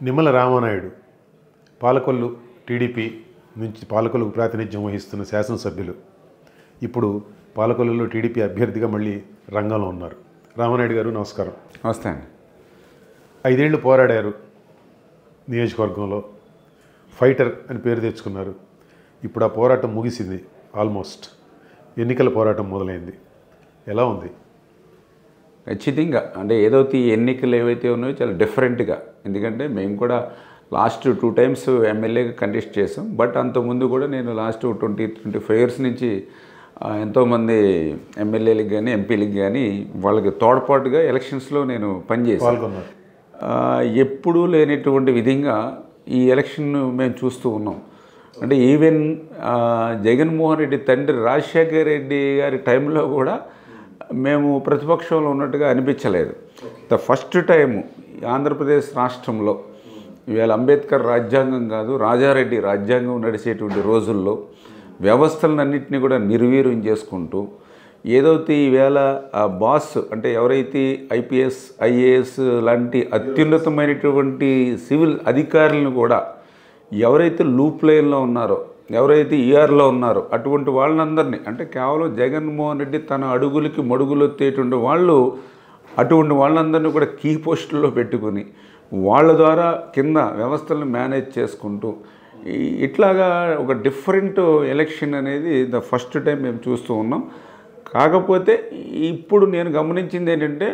Nimmala Ramanaidu Palakollu TDP నుంచి పాలకొల్లుకు ప్రాతినిధ్యం వహిస్తున్న శాసనసభ్యులు ఇప్పుడు పాలకొల్లులో టీడీపీ అభ్యర్థిగా మళ్ళీ రంగంలో ఉన్నారు. రామానాయుడు గారు నమస్కారం. నమస్తే అండి. 5 ఏళ్ళు పోరాడారు, నియోజకవర్గంలో ఫైటర్ అని పేరు తెచ్చుకున్నారు. ఇప్పుడు ఆ పోరాటం ముగిసింది, ఆల్మోస్ట్ ఎన్నికల పోరాటం మొదలైంది. ఎలా ఉంది? ఖచ్చితంగా అంటే ఏదైతే ఎన్నికలు ఏవైతే ఉన్నాయో చాలా డిఫరెంట్గా, ఎందుకంటే మేము కూడా లాస్ట్ 2 టైమ్స్ ఎమ్మెల్యేగా కంటెస్ట్ చేసాం. బట్ అంతకుముందు కూడా నేను లాస్ట్ 25 ఇయర్స్ నుంచి ఎంతోమంది ఎమ్మెల్యేలకు కానీ ఎంపీలకు కానీ వాళ్ళకి తోడ్పాటుగా ఎలక్షన్స్లో నేను పనిచేసాను. ఎప్పుడూ లేనటువంటి విధంగా ఈ ఎలక్షన్ మేము చూస్తూ ఉన్నాం. అంటే ఈవెన్ జగన్మోహన్ రెడ్డి తండ్రి రాజశేఖర రెడ్డి గారి టైంలో కూడా మేము ప్రతిపక్షంలో ఉన్నట్టుగా అనిపించలేదు. ద ఫస్ట్ టైము ఆంధ్రప్రదేశ్ రాష్ట్రంలో ఇవాళ అంబేద్కర్ రాజ్యాంగం కాదు, రాజారెడ్డి రాజ్యాంగం నడిచేటువంటి రోజుల్లో వ్యవస్థలన్నింటినీ కూడా నిర్వీర్యం చేసుకుంటూ ఏదైతే ఈవేళ ఆ బాస్ అంటే ఎవరైతే ఐపీఎస్ ఐఏఎస్ లాంటి అత్యున్నతమైనటువంటి సివిల్ అధికారులను కూడా ఎవరైతే లూప్ లైన్లో ఉన్నారో, ఎవరైతే ఈఆర్లో ఉన్నారో అటువంటి వాళ్ళందరినీ, అంటే కేవలం జగన్మోహన్ రెడ్డి తన అడుగులకి మడుగులొత్తేటువంటి వాళ్ళు, అటువంటి వాళ్ళందరినీ కూడా కీ పోస్టుల్లో పెట్టుకుని వాళ్ళ ద్వారా కింద వ్యవస్థలను మేనేజ్ చేసుకుంటూ ఇట్లాగా ఒక డిఫరెంట్ ఎలక్షన్ అనేది ద ఫస్ట్ టైం మేము చూస్తూ ఉన్నాం. కాకపోతే ఇప్పుడు నేను గమనించింది ఏంటంటే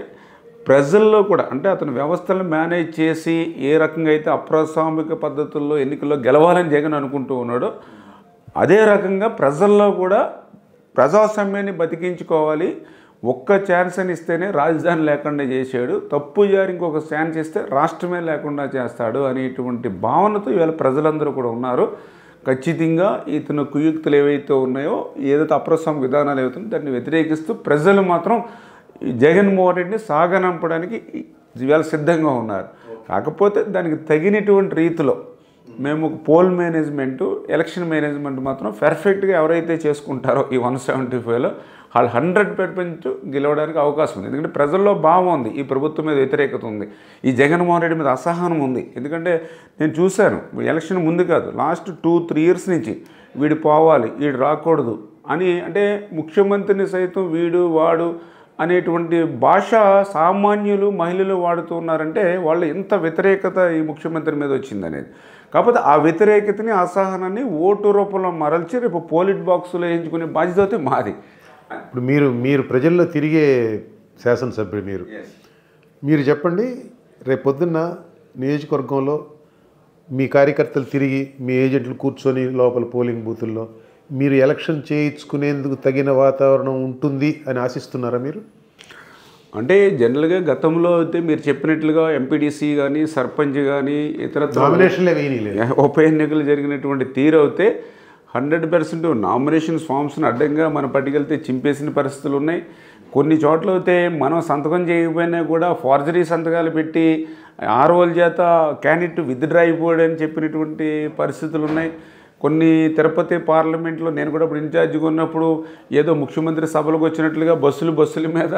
ప్రజల్లో కూడా, అంటే అతను వ్యవస్థలను మేనేజ్ చేసి ఏ రకంగా అయితే అప్రసామిక పద్ధతుల్లో ఎన్నికల్లో గెలవాలని జగన్ అనుకుంటూ ఉన్నాడో అదే రకంగా ప్రజల్లో కూడా ప్రజాస్వామ్యాన్ని బతికించుకోవాలి, ఒక్క ఛాన్స్ అని ఇస్తేనే రాజధాని లేకుండా చేశాడు, తప్పు జారి ఇంకొక ఛాన్స్ ఇస్తే రాష్ట్రమే లేకుండా చేస్తాడు అనేటువంటి భావనతో ఇవాళ ప్రజలందరూ కూడా ఉన్నారు. ఖచ్చితంగా ఇతను కుయుక్తులు ఏవైతే ఉన్నాయో, ఏదైతే అప్రసామిక విధానాలు ఏవైతున్నాయో దాన్ని వ్యతిరేకిస్తూ ప్రజలు మాత్రం జగన్మోహన్ రెడ్డిని సాగనంపడానికి ఇవాళ సిద్ధంగా ఉన్నారు. కాకపోతే దానికి తగినటువంటి రీతిలో మేము పోల్ మేనేజ్మెంటు, ఎలక్షన్ మేనేజ్మెంట్ మాత్రం పర్ఫెక్ట్గా ఎవరైతే చేసుకుంటారో ఈ 175లో వాళ్ళు 100% గెలవడానికి అవకాశం ఉంది. ఎందుకంటే ప్రజల్లో భావం ఉంది, ఈ ప్రభుత్వం మీద వ్యతిరేకత ఉంది, ఈ జగన్మోహన్ రెడ్డి మీద అసహనం ఉంది. ఎందుకంటే నేను చూశాను ఎలక్షన్ ముందు కాదు, లాస్ట్ 2-3 ఇయర్స్ నుంచి వీడు పోవాలి, వీడు రాకూడదు అని, అంటే ముఖ్యమంత్రిని సైతం వీడు వాడు అనేటువంటి భాష సామాన్యులు మహిళలు వాడుతూ ఉన్నారంటే వాళ్ళు ఎంత వ్యతిరేకత ఈ ముఖ్యమంత్రి మీద వచ్చిందనేది. కాకపోతే ఆ వ్యతిరేకతని, అసహనాన్ని ఓటు రూపంలో మరల్చి రేపు పోలిట్ బాక్సులో వేయించుకునే బాధ్యత అయితే మాది. ఇప్పుడు మీరు ప్రజల్లో తిరిగే శాసనసభ్యుడు మీరు చెప్పండి, రేపు పొద్దున్న నియోజకవర్గంలో మీ కార్యకర్తలు తిరిగి మీ ఏజెంట్లు కూర్చొని లోపల పోలింగ్ బూతుల్లో మీరు ఎలక్షన్ చేయించుకునేందుకు తగిన వాతావరణం ఉంటుంది అని ఆశిస్తున్నారా మీరు? అంటే జనరల్గా గతంలో అయితే మీరు చెప్పినట్లుగా ఎంపీడీసీ కానీ సర్పంచ్ కానీ ఇతర ఉప ఎన్నికలు జరిగినటువంటి తీరు అయితే 100% నామినేషన్ ఫామ్స్ని అడ్డంగా మన పట్టుకెళ్తే చింపేసిన పరిస్థితులు ఉన్నాయి. కొన్ని చోట్ల అయితే మనం సంతకం చేయకపోయినా కూడా ఫార్జరీ సంతకాలు పెట్టి ఆర్ఓల చేత క్యాండిడేట్ విత్డ్రా అయిపోయాడని చెప్పినటువంటి పరిస్థితులు ఉన్నాయి. కొన్ని తిరుపతి పార్లమెంట్లో నేను కూడా ఇప్పుడు ఇన్ఛార్జిగా ఉన్నప్పుడు ఏదో ముఖ్యమంత్రి సభలకు వచ్చినట్లుగా బస్సుల మీద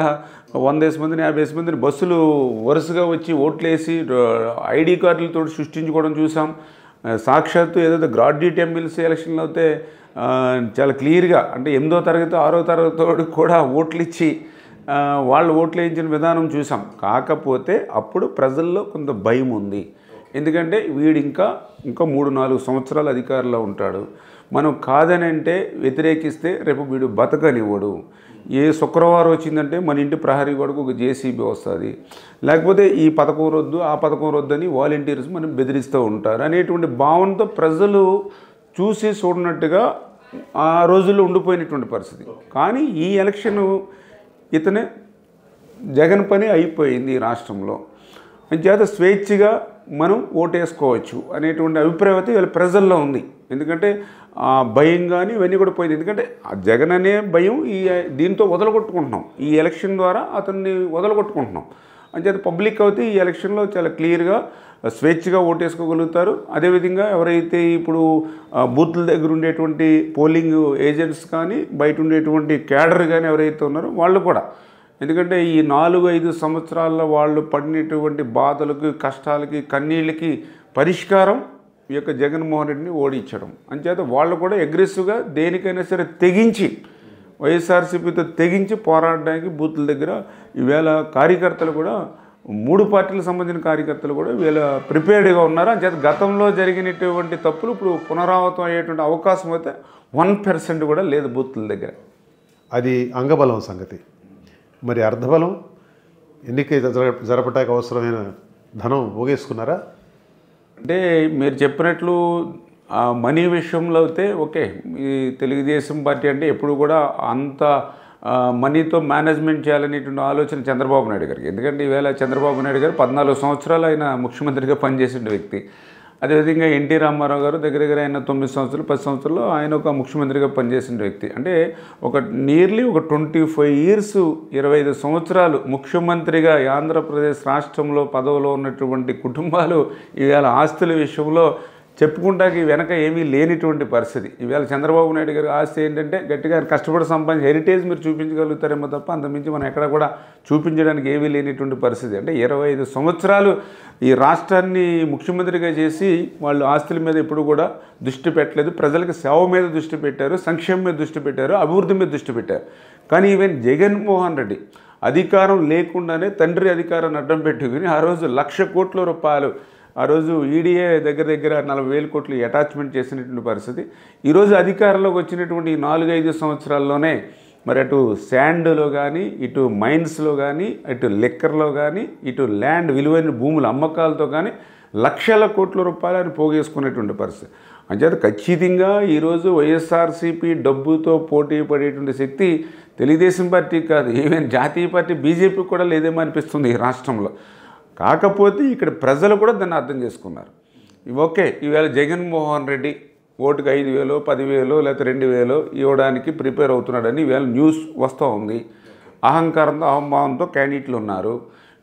100 మందిని 50 మందిని బస్సులు వరుసగా వచ్చి ఓట్లేసి ఐడి కార్డులతో సృష్టించుకోవడం చూసాం. సాక్షాత్తు ఏదైతే గ్రాడ్యుయేట్ ఎమ్మెల్సీ ఎలక్షన్లో అయితే చాలా క్లియర్గా, అంటే 8వ తరగతి 6వ తరగతి కూడా ఓట్లు ఇచ్చి వాళ్ళు ఓట్లు వేయించిన విధానం చూసాం. కాకపోతే అప్పుడు ప్రజల్లో కొంత భయం ఉంది. ఎందుకంటే వీడు ఇంకా 3-4 సంవత్సరాలు అధికారంలో ఉంటాడు, మనం కాదని అంటే వ్యతిరేకిస్తే రేపు వీడు బతకనివ్వడు, ఏ శుక్రవారం వచ్చిందంటే మన ఇంటి ప్రహరీ వరకు ఒక జేసీబీ వస్తుంది, లేకపోతే ఈ పథకం రద్దు ఆ పథకం రద్దు అని వాలంటీర్స్ మనం బెదిరిస్తూ ఉంటారు అనేటువంటి భావనతో ప్రజలు చూసి చూడనట్టుగా ఆ రోజుల్లో ఉండిపోయినటువంటి పరిస్థితి. కానీ ఈ ఎలక్షన్ ఇతనే జగన్ పని అయిపోయింది ఈ రాష్ట్రంలో, అంచేత స్వేచ్ఛగా మనం ఓటేసుకోవచ్చు అనేటువంటి అభిప్రాయం అయితే వీళ్ళ ప్రజల్లో ఉంది. ఎందుకంటే ఆ భయం కానీ ఇవన్నీ కూడా పోయింది. ఎందుకంటే ఆ జగన్ అనే భయం దీంతో వదలగొట్టుకుంటున్నాం, ఈ ఎలక్షన్ ద్వారా అతన్ని వదలగొట్టుకుంటున్నాం. అంచేత పబ్లిక్ అయితే ఈ ఎలక్షన్లో చాలా క్లియర్గా స్వేచ్ఛగా ఓటేసుకోగలుగుతారు. అదేవిధంగా ఎవరైతే ఇప్పుడు బూత్ల దగ్గర ఉండేటువంటి పోలింగ్ ఏజెంట్స్ కానీ బయట ఉండేటువంటి క్యాడర్ కానీ ఎవరైతే ఉన్నారో వాళ్ళు కూడా ఎందుకంటే ఈ 4-5 సంవత్సరాల్లో వాళ్ళు పడినటువంటి బాధలకి, కష్టాలకి, కన్నీళ్ళకి పరిష్కారం ఈ యొక్క జగన్మోహన్ రెడ్డిని ఓడించడం. అంచేత వాళ్ళు కూడా అగ్రెసివ్గా దేనికైనా సరే తెగించి, వైఎస్ఆర్సీపీతో తెగించి పోరాడడానికి బూతుల దగ్గర ఈవేళ కార్యకర్తలు కూడా 3 పార్టీలకు సంబంధించిన కార్యకర్తలు కూడా వీళ్ళ ప్రిపేర్డ్గా ఉన్నారు. అంచేత గతంలో జరిగినటువంటి తప్పులు ఇప్పుడు పునరావృతం అయ్యేటువంటి అవకాశం అయితే 1% కూడా లేదు బూతుల దగ్గర. అది అంగబలం సంగతి. మరి అర్ధబలం ఎన్నిక జరపటానికి అవసరమైన ధనం పోగేసుకున్నారా? అంటే మీరు చెప్పినట్లు మనీ విషయంలో అయితే ఓకే, ఈ తెలుగుదేశం పార్టీ అంటే ఎప్పుడు కూడా అంత మనీతో మేనేజ్మెంట్ చేయాలనేటువంటి ఆలోచన చంద్రబాబు నాయుడు గారికి. ఎందుకంటే ఈవేళ చంద్రబాబు నాయుడు గారు 14 సంవత్సరాలు ఆయన ముఖ్యమంత్రిగా పనిచేసిన వ్యక్తి. అదేవిధంగా ఎన్టీ రామారావు గారు దగ్గర దగ్గర ఆయన 9 సంవత్సరాలు 10 సంవత్సరాలు ఆయన ఒక ముఖ్యమంత్రిగా పనిచేసిన వ్యక్తి. అంటే ఒక నియర్లీ ఒక 25 ఇయర్స్ 25 సంవత్సరాలు ముఖ్యమంత్రిగా ఆంధ్రప్రదేశ్ రాష్ట్రంలో పదవిలో ఉన్నటువంటి కుటుంబాలు ఈవేళ ఆస్తుల విషయంలో చెప్పుకుంటాకి వెనక ఏమీ లేనిటువంటి పరిస్థితి. ఈవేళ చంద్రబాబు నాయుడు గారి ఆస్తి ఏంటంటే గట్టిగా కష్టపడి సంపాదించి హెరిటేజ్ మీరు చూపించగలుగుతారేమో తప్ప అంతమించి మనం ఎక్కడ కూడా చూపించడానికి ఏమీ లేనిటువంటి పరిస్థితి. అంటే 25 సంవత్సరాలు ఈ రాష్ట్రాన్ని ముఖ్యమంత్రిగా చేసి వాళ్ళు ఆస్తుల మీద ఎప్పుడు కూడా దృష్టి పెట్టలేదు. ప్రజలకు సేవ మీద దృష్టి పెట్టారు, సంక్షేమం మీద దృష్టి పెట్టారు, అభివృద్ధి మీద దృష్టి పెట్టారు. కానీ ఈవెన్ జగన్మోహన్ రెడ్డి అధికారం లేకుండానే తండ్రి అధికారాన్ని అడ్డం పెట్టుకుని ఆ రోజు 1,00,000 కోట్ల రూపాయలు ఆ రోజు ఈడీఏ దగ్గర దగ్గర 40,000 కోట్లు అటాచ్మెంట్ చేసినటువంటి పరిస్థితి. ఈరోజు అధికారంలోకి వచ్చినటువంటి 4-5 సంవత్సరాల్లోనే మరి అటు శాండ్లో కానీ, ఇటు మైన్స్లో కానీ, ఇటు లిక్కర్లో కానీ, ఇటు ల్యాండ్ విలువైన భూముల అమ్మకాలతో కానీ లక్షల కోట్ల రూపాయలు ఆయన పోగేసుకునేటువంటి పరిస్థితి. అంచేత ఖచ్చితంగా ఈరోజు వైఎస్ఆర్సీపీ డబ్బుతో పోటీ పడేటువంటి శక్తి తెలుగుదేశం పార్టీకి కాదు, ఈవెన్ జాతీయ పార్టీ బీజేపీకి కూడా లేదేమో అనిపిస్తుంది ఈ రాష్ట్రంలో. కాకపోతే ఇక్కడ ప్రజలు కూడా దాన్ని అర్థం చేసుకున్నారు. ఓకే, ఈవేళ జగన్మోహన్ రెడ్డి ఓటుకు 5,000, 10,000 లేకపోతే 2,000 ఇవ్వడానికి ప్రిపేర్ అవుతున్నాడని ఈవేళ న్యూస్ వస్తూ ఉంది. అహంకారంతో అహంభావంతో క్యాండిడేట్లు ఉన్నారు.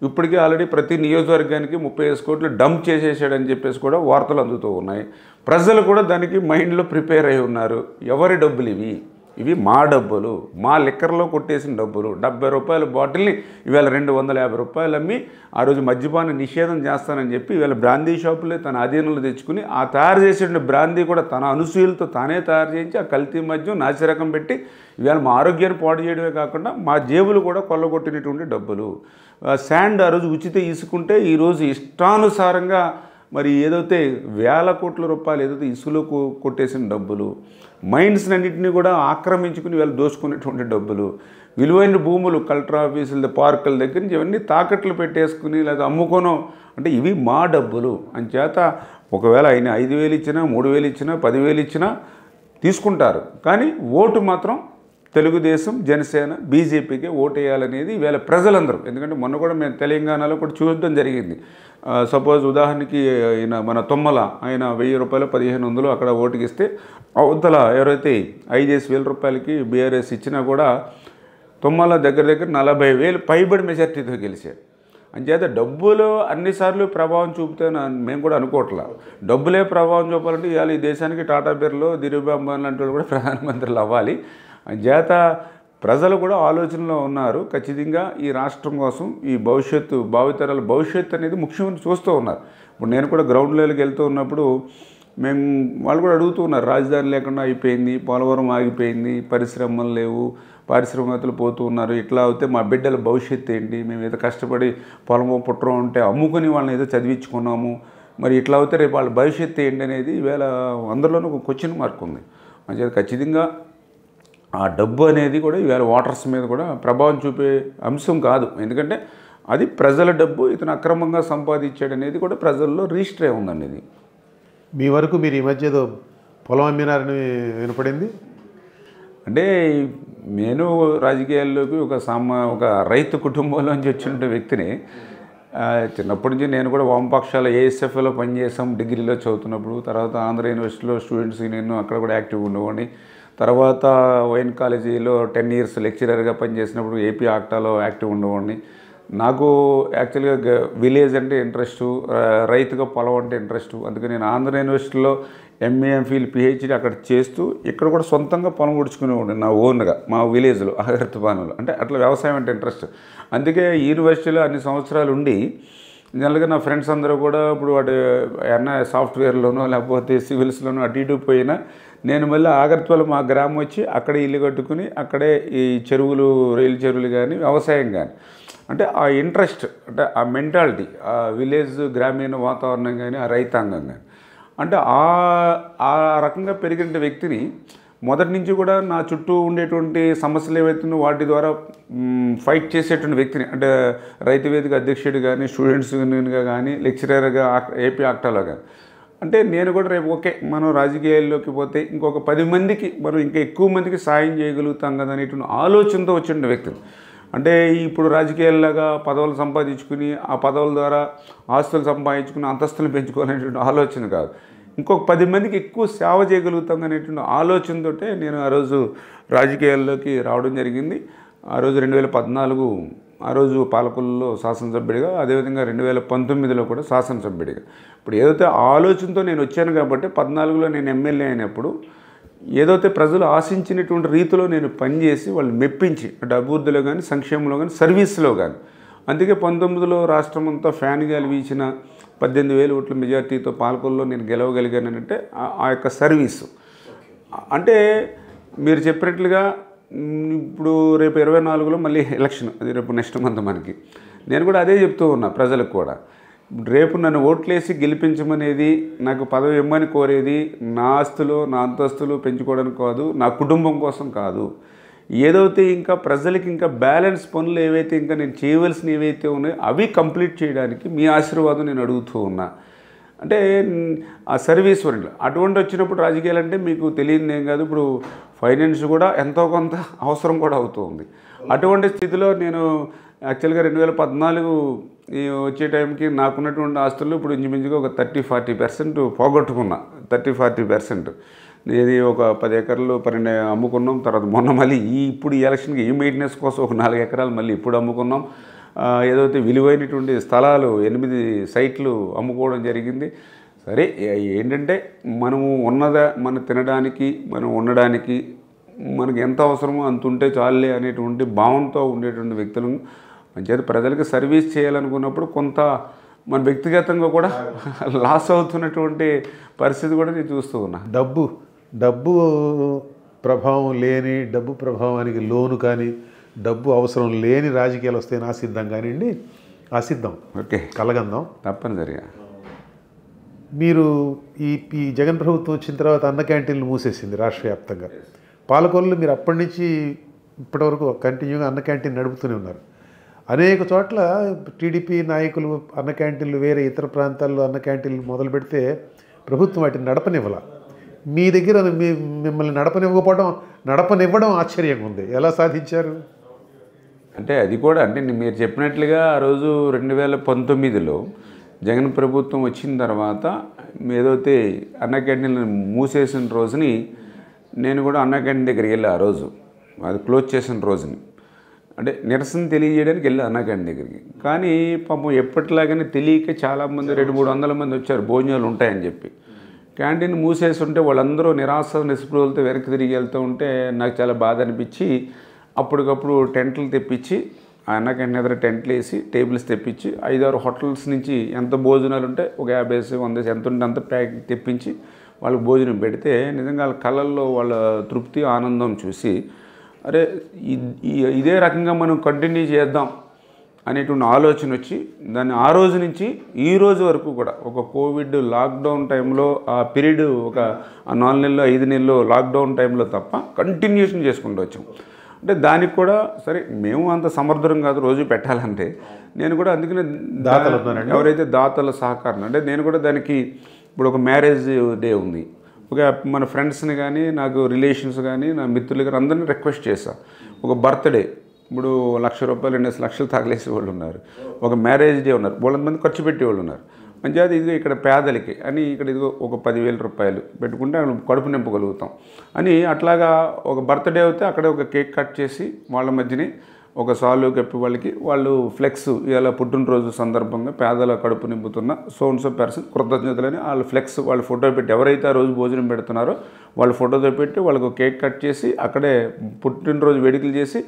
ఇప్పటికే ఆల్రెడీ ప్రతి నియోజకవర్గానికి 35 కోట్లు డంప్ చేసేసాడని చెప్పేసి కూడా వార్తలు అందుతూ ఉన్నాయి. ప్రజలు కూడా దానికి మైండ్లో ప్రిపేర్ అయి ఉన్నారు. ఎవరి డబ్బులు ఇవి మా డబ్బులు, మా లిక్కర్లో కొట్టేసిన డబ్బులు. 70 రూపాయల బాటిల్ని ఈవేళ 250 రూపాయలు అమ్మి ఆ రోజు మద్యపాన నిషేధం చేస్తానని చెప్పి ఈవేళ బ్రాందీ షాపులే తన అధీనంలో తెచ్చుకుని ఆ తయారు చేసిన బ్రాందీ కూడా తన అనుసూయులతో తానే తయారు చేయించి ఆ కల్తీ మద్యం నాసిరకం పెట్టి ఈవేళ మా ఆరోగ్యాన్ని పాడు చేయడమే కాకుండా మా జేబులు కూడా కొల్లగొట్టినటువంటి డబ్బులు. శాండ్ ఆ రోజు ఉచిత ఇసుకుంటే ఈరోజు ఇష్టానుసారంగా మరి ఏదైతే 1,000 కోట్ల రూపాయలు ఏదైతే ఇసుకలో కొట్టేసిన డబ్బులు, మైండ్స్ అన్నింటినీ కూడా ఆక్రమించుకుని వీళ్ళు దోచుకునేటువంటి డబ్బులు, విలువైన భూములు కలెక్టర్ ఆఫీసుల పార్కుల దగ్గర నుంచి ఇవన్నీ తాకట్లు పెట్టేసుకుని లేదా అమ్ముకోనో అంటే ఇవి మా డబ్బులు అని చేత ఒకవేళ ఆయన 5,000 ఇచ్చినా, 3,000 ఇచ్చినా, 10,000 ఇచ్చినా తీసుకుంటారు. కానీ ఓటు మాత్రం తెలుగుదేశం, జనసేన, బీజేపీకి ఓటేయాలనేది ఈవేళ ప్రజలందరూ. ఎందుకంటే మొన్న కూడా మేము తెలంగాణలో కూడా చూడడం జరిగింది. సపోజ్ ఉదాహరణకి ఆయన మన తుమ్మల ఆయన 1,000 రూపాయలు 1,500 అక్కడ ఓటుకి ఇస్తే అవతల ఎవరైతే 5,000 రూపాయలకి బీఆర్ఎస్ ఇచ్చినా కూడా తుమ్మల దగ్గర దగ్గర 40,000 పైబడి మెజార్టీతో గెలిచారు. అంచేత డబ్బులు అన్నిసార్లు ప్రభావం చూపుతాను మేము కూడా అనుకోవట్లా. డబ్బులే ప్రభావం చూపాలంటే ఇవాళ ఈ దేశానికి టాటా బిర్లో, ధీరుభాయ్ అంబానీ లాంటి వాళ్ళు కూడా ప్రధానమంత్రులు అవ్వాలి. అంచేత ప్రజలు కూడా ఆలోచనలో ఉన్నారు. ఖచ్చితంగా ఈ రాష్ట్రం కోసం ఈ భవిష్యత్తు, భావితరాల భవిష్యత్తు అనేది ముఖ్యమని చూస్తూ ఉన్నారు. ఇప్పుడు నేను కూడా గ్రౌండ్ లెవెల్కి వెళ్తూ ఉన్నప్పుడు వాళ్ళు కూడా అడుగుతూ ఉన్నారు, రాజధాని లేకుండా అయిపోయింది, పోలవరం ఆగిపోయింది, పరిశ్రమలు లేవు, పారిశ్రామికవేత్తలు పోతూ ఉన్నారు, ఇట్లా అయితే మా బిడ్డల భవిష్యత్తు ఏంటి, మేము ఏదో కష్టపడి పొలమో పుట్టడం ఉంటే అమ్ముకొని వాళ్ళని ఏదో చదివించుకున్నాము, మరి ఇట్లా అయితే రేపు వాళ్ళ భవిష్యత్తు ఏంటి అనేది ఈవేళ అందరిలోనూ ఒక క్వశ్చన్ మార్క్ ఉంది. అంచేత ఖచ్చితంగా ఆ డబ్బు అనేది కూడా ఈవేళ ఓటర్స్ మీద కూడా ప్రభావం చూపే అంశం కాదు. ఎందుకంటే అది ప్రజల డబ్బు, ఇతను అక్రమంగా సంపాదించాడు అనేది కూడా ప్రజల్లో రిజిస్టర్ అయి ఉందండి. ఇది మీ వరకు మీరు ఈ మధ్య ఏదో పొలం అమ్మినారని వినపడింది. అంటే నేను రాజకీయాల్లోకి ఒక రైతు కుటుంబంలోంచి వచ్చిన వ్యక్తిని. చిన్నప్పటి నుంచి నేను కూడా వామపక్షాల ఏఎస్ఎఫ్లో పనిచేసాం డిగ్రీలో చదువుతున్నప్పుడు. తర్వాత ఆంధ్ర యూనివర్సిటీలో స్టూడెంట్స్ నేను అక్కడ కూడా యాక్టివ్ ఉండేవాడిని. తర్వాత వైఎన్ కాలేజీలో 10 ఇయర్స్ లెక్చరర్గా పనిచేసినప్పుడు ఏపీ ఆక్టాలో యాక్టివ్ ఉండేవాడిని. నాకు యాక్చువల్గా విలేజ్ అంటే ఇంట్రెస్ట్, రైతుగా పొలం అంటే ఇంట్రెస్ట్. అందుకని నేను ఆంధ్ర యూనివర్సిటీలో ఎంఏ ఎంఫిల్ పిహెచ్డి అక్కడ చేస్తూ ఇక్కడ కూడా సొంతంగా పొలం ఉడుచుకునేవాడిని నా ఓన్గా మా విలేజ్లో అగర్తపానులు. అంటే అట్లా వ్యవసాయం అంటే ఇంట్రెస్ట్. అందుకే యూనివర్సిటీలో అన్ని సంవత్సరాలు ఉండి జనరల్గా నా ఫ్రెండ్స్ అందరూ కూడా ఇప్పుడు వాటి ఏమన్నా సాఫ్ట్వేర్లోనో లేకపోతే సివిల్స్లోనో అటు ఇటు పోయినా నేను మళ్ళీ ఆగర్తపాలెం మా గ్రామం వచ్చి అక్కడే ఇల్లు కట్టుకుని అక్కడే ఈ చెరువులు, రైలు చెరువులు కానీ వ్యవసాయం కానీ అంటే ఆ ఇంట్రెస్ట్, అంటే ఆ మెంటాలిటీ, ఆ విలేజ్ గ్రామీణ వాతావరణం కానీ ఆ రైతాంగం కానీ అంటే ఆ రకంగా పెరిగిన వ్యక్తిని మొదటి నుంచి కూడా నా చుట్టూ ఉండేటువంటి సమస్యలు ఏవైతున్నాయో వాటి ద్వారా ఫైట్ చేసేటువంటి వ్యక్తిని, అంటే రైతు వేదిక అధ్యక్షుడు కానీ, స్టూడెంట్స్ యూనియన్గా కానీ, లెక్చరర్గా ఏపీ ఆక్టాలో కానీ. అంటే నేను కూడా రేపు ఓకే మనం రాజకీయాల్లోకి పోతే ఇంకొక 10 మందికి మనం ఇంకా ఎక్కువ మందికి సాయం చేయగలుగుతాం కదా అనేటువంటి ఆలోచనతో వచ్చిన వ్యక్తులు. అంటే ఇప్పుడు రాజకీయాల్లాగా పదవులు సంపాదించుకుని ఆ పదవుల ద్వారా ఆస్తులు సంపాదించుకుని అంతస్తులు పెంచుకోవాలనేటువంటి ఆలోచన కాదు, ఇంకొక 10 మందికి ఎక్కువ సేవ చేయగలుగుతాం అనేటువంటి ఆలోచనతోటే నేను ఆ రోజు రాజకీయాల్లోకి రావడం జరిగింది. ఆ రోజు 2014 ఆ రోజు పాలకుల్లో శాసనసభ్యుడిగా, అదేవిధంగా 2019లో కూడా శాసనసభ్యుడిగా. ఇప్పుడు ఏదైతే ఆలోచనతో నేను వచ్చాను కాబట్టి 14లో నేను ఎమ్మెల్యే అయినప్పుడు ఏదైతే ప్రజలు ఆశించినటువంటి రీతిలో నేను పనిచేసి వాళ్ళు మెప్పించి, అంటే అభివృద్ధిలో కానీ, సంక్షేమంలో కానీ, సర్వీస్లో కానీ. అందుకే 19లో రాష్ట్రం అంతా ఫ్యాన్ గాలి వీచిన 18,000 ఓట్ల మెజార్టీతో పాలకుల్లో నేను గెలవగలిగానంటే ఆ యొక్క సర్వీసు. అంటే మీరు చెప్పినట్లుగా ఇప్పుడు రేపు 24లో మళ్ళీ ఎలక్షన్, అది రేపు నెక్స్ట్ మంత్ మనకి. నేను కూడా అదే చెప్తూ ఉన్నా ప్రజలకు కూడా, రేపు నన్ను ఓట్లేసి గెలిపించమనేది, నాకు పదవి ఇమ్మని కోరేది నా ఆస్తులు, నా అంతస్తులు పెంచుకోవడానికి కాదు, నా కుటుంబం కోసం కాదు. ఏదైతే ఇంకా ప్రజలకి ఇంకా బ్యాలెన్స్ పనులు ఏవైతే ఇంకా నేను చేయవలసినవి ఏవైతే ఉన్నాయో అవి కంప్లీట్ చేయడానికి మీ ఆశీర్వాదం నేను అడుగుతూ ఉన్నా. అంటే ఆ సర్వీస్ ఓరియంట్ అటువంటి వచ్చినప్పుడు రాజకీయాలు అంటే మీకు తెలియదు ఏం కాదు, ఇప్పుడు ఫైనాన్స్ కూడా ఎంతో కొంత అవసరం కూడా అవుతుంది. అటువంటి స్థితిలో నేను యాక్చువల్గా 2014 వచ్చే టైంకి నాకున్నటువంటి ఆస్తులు ఇప్పుడు ఇంచుమించుగా ఒక 30-40% పోగొట్టుకున్నా. 30-40%. ఇది ఒక 10 ఎకరాలు 12 అమ్ముకున్నాం. తర్వాత మొన్న మళ్ళీ ఇప్పుడు ఈ ఎలక్షన్కి ఈ మెయింటెనెన్స్ కోసం ఒక 4 ఎకరాలు మళ్ళీ ఇప్పుడు అమ్ముకున్నాం. ఏదైతే విలువైనటువంటి స్థలాలు 8 సైట్లు అమ్ముకోవడం జరిగింది. సరే ఏంటంటే మనము మనం తినడానికి, మనం ఉండడానికి మనకి ఎంత అవసరమో అంత ఉంటే చాలులే అనేటువంటి భావంతో ఉండేటువంటి వ్యక్తులను మంచిగా ప్రజలకు సర్వీస్ చేయాలనుకున్నప్పుడు కొంత మన వ్యక్తిగతంగా కూడా లాస్ అవుతున్నటువంటి పరిస్థితి కూడా నేను చూస్తూ ఉన్నా. డబ్బు ప్రభావం లేని, డబ్బు ప్రభావానికి లోను కానీ, డబ్బు అవసరం లేని రాజకీయాలు వస్తాయని ఆశిద్దాం కానివ్వండి, ఆశిద్దాం, ఓకే, కలగందాం తప్పనిసరిగా. మీరు ఈ జగన్ ప్రభుత్వం వచ్చిన తర్వాత అన్న క్యాంటీన్లు మూసేసింది రాష్ట్ర వ్యాప్తంగా. పాలకొల్లు మీరు అప్పటి నుంచి ఇప్పటివరకు కంటిన్యూగా అన్న క్యాంటీన్ నడుపుతూనే ఉన్నారు. అనేక చోట్ల టీడీపీ నాయకులు అన్న క్యాంటీన్లు, వేరే ఇతర ప్రాంతాల్లో అన్న క్యాంటీన్లు మొదలు పెడితే ప్రభుత్వం వాటిని నడపనివ్వాల. మీ దగ్గర మిమ్మల్ని నడపనివ్వడం ఆశ్చర్యంగా ఉంది. ఎలా సాధించారు? అంటే అది కూడా అంటే మీరు చెప్పినట్లుగా ఆ రోజు 2019లో జగన్ ప్రభుత్వం వచ్చిన తర్వాత ఏదైతే అన్న క్యాంటీన్లు మూసేసిన రోజుని నేను కూడా అన్న క్యాంటీన్ దగ్గరికి వెళ్ళి ఆ రోజు అది క్లోజ్ చేసిన రోజుని అంటే నిరసన తెలియజేయడానికి వెళ్ళి అన్న క్యాంటీన్ దగ్గరికి. కానీ పాపం ఎప్పటిలాగానే తెలియక చాలామంది 200-300 మంది వచ్చారు భోజనాలు ఉంటాయని చెప్పి. క్యాంటీన్ మూసేసి ఉంటే వాళ్ళందరూ నిరాశ నిస్పృహలతో వెనక్కి తిరిగి వెళ్తూ ఉంటే నాకు చాలా బాధ అనిపించి అప్పటికప్పుడు టెంట్లు తెప్పించి ఆ అన్న క్యాంటీన్ ఎదురు టెంట్లు వేసి టేబుల్స్ తెప్పించి 5-6 హోటల్స్ నుంచి ఎంత భోజనాలు ఉంటే ఒక 50-100 ఎంత ఉంటే అంత ప్యాక్ తెప్పించి వాళ్ళకి భోజనం పెడితే నిజంగా వాళ్ళ కళ్ళల్లో వాళ్ళ తృప్తి, ఆనందం చూసి అరే ఇదే రకంగా మనం కంటిన్యూ చేద్దాం అనేటువంటి ఆలోచన వచ్చి దాన్ని ఆ రోజు నుంచి ఈ రోజు వరకు కూడా ఒక కోవిడ్ లాక్డౌన్ టైంలో ఆ పీరియడ్ ఒక 4 నెలలు 5 నెలలు లాక్డౌన్ టైంలో తప్ప కంటిన్యూషన్ చేసుకుంటూ వచ్చాం. అంటే దానికి కూడా సరే మేము అంత సమర్థురం కాదు రోజు పెట్టాలంటే, నేను కూడా అందుకనే ఎవరైతే దాతల సహకారం అంటే నేను కూడా దానికి ఇప్పుడు ఒక మ్యారేజ్ డే ఉంది, ఒక మన ఫ్రెండ్స్ని కానీ నాకు రిలేషన్స్ కానీ నా మిత్రులు కానీ అందరినీ రిక్వెస్ట్ చేశాను. ఒక బర్త్డే ఇప్పుడు ₹1,00,000 2 లక్షలు తగలేసే వాళ్ళు ఉన్నారు, ఒక మ్యారేజ్ డే ఉన్నారు, వాళ్ళంతమంది ఖర్చు పెట్టేవాళ్ళు ఉన్నారు. మంచిగా ఇదిగో ఇక్కడ పేదలకి అని ఇక్కడ ఇదిగో ఒక ₹10,000 పెట్టుకుంటే కడుపు నింపగలుగుతాం అని అట్లాగా ఒక బర్త్డే అయితే అక్కడ ఒక కేక్ కట్ చేసి వాళ్ళ మధ్యని ఒక సాల్వ్ కప్పి వాళ్ళకి వాళ్ళు ఫ్లెక్స్ ఇలా పుట్టినరోజు సందర్భంగా పేదల కడుపు నింపుతున్న సోన్స్ పర్సన్ కృతజ్ఞతలని వాళ్ళు ఫ్లెక్స్ వాళ్ళు ఫోటో పెట్టి ఎవరైతే ఆ రోజు భోజనం పెడుతున్నారో వాళ్ళు ఫోటోతో పెట్టి వాళ్ళకు కేక్ కట్ చేసి అక్కడే పుట్టినరోజు వేడుకలు చేసి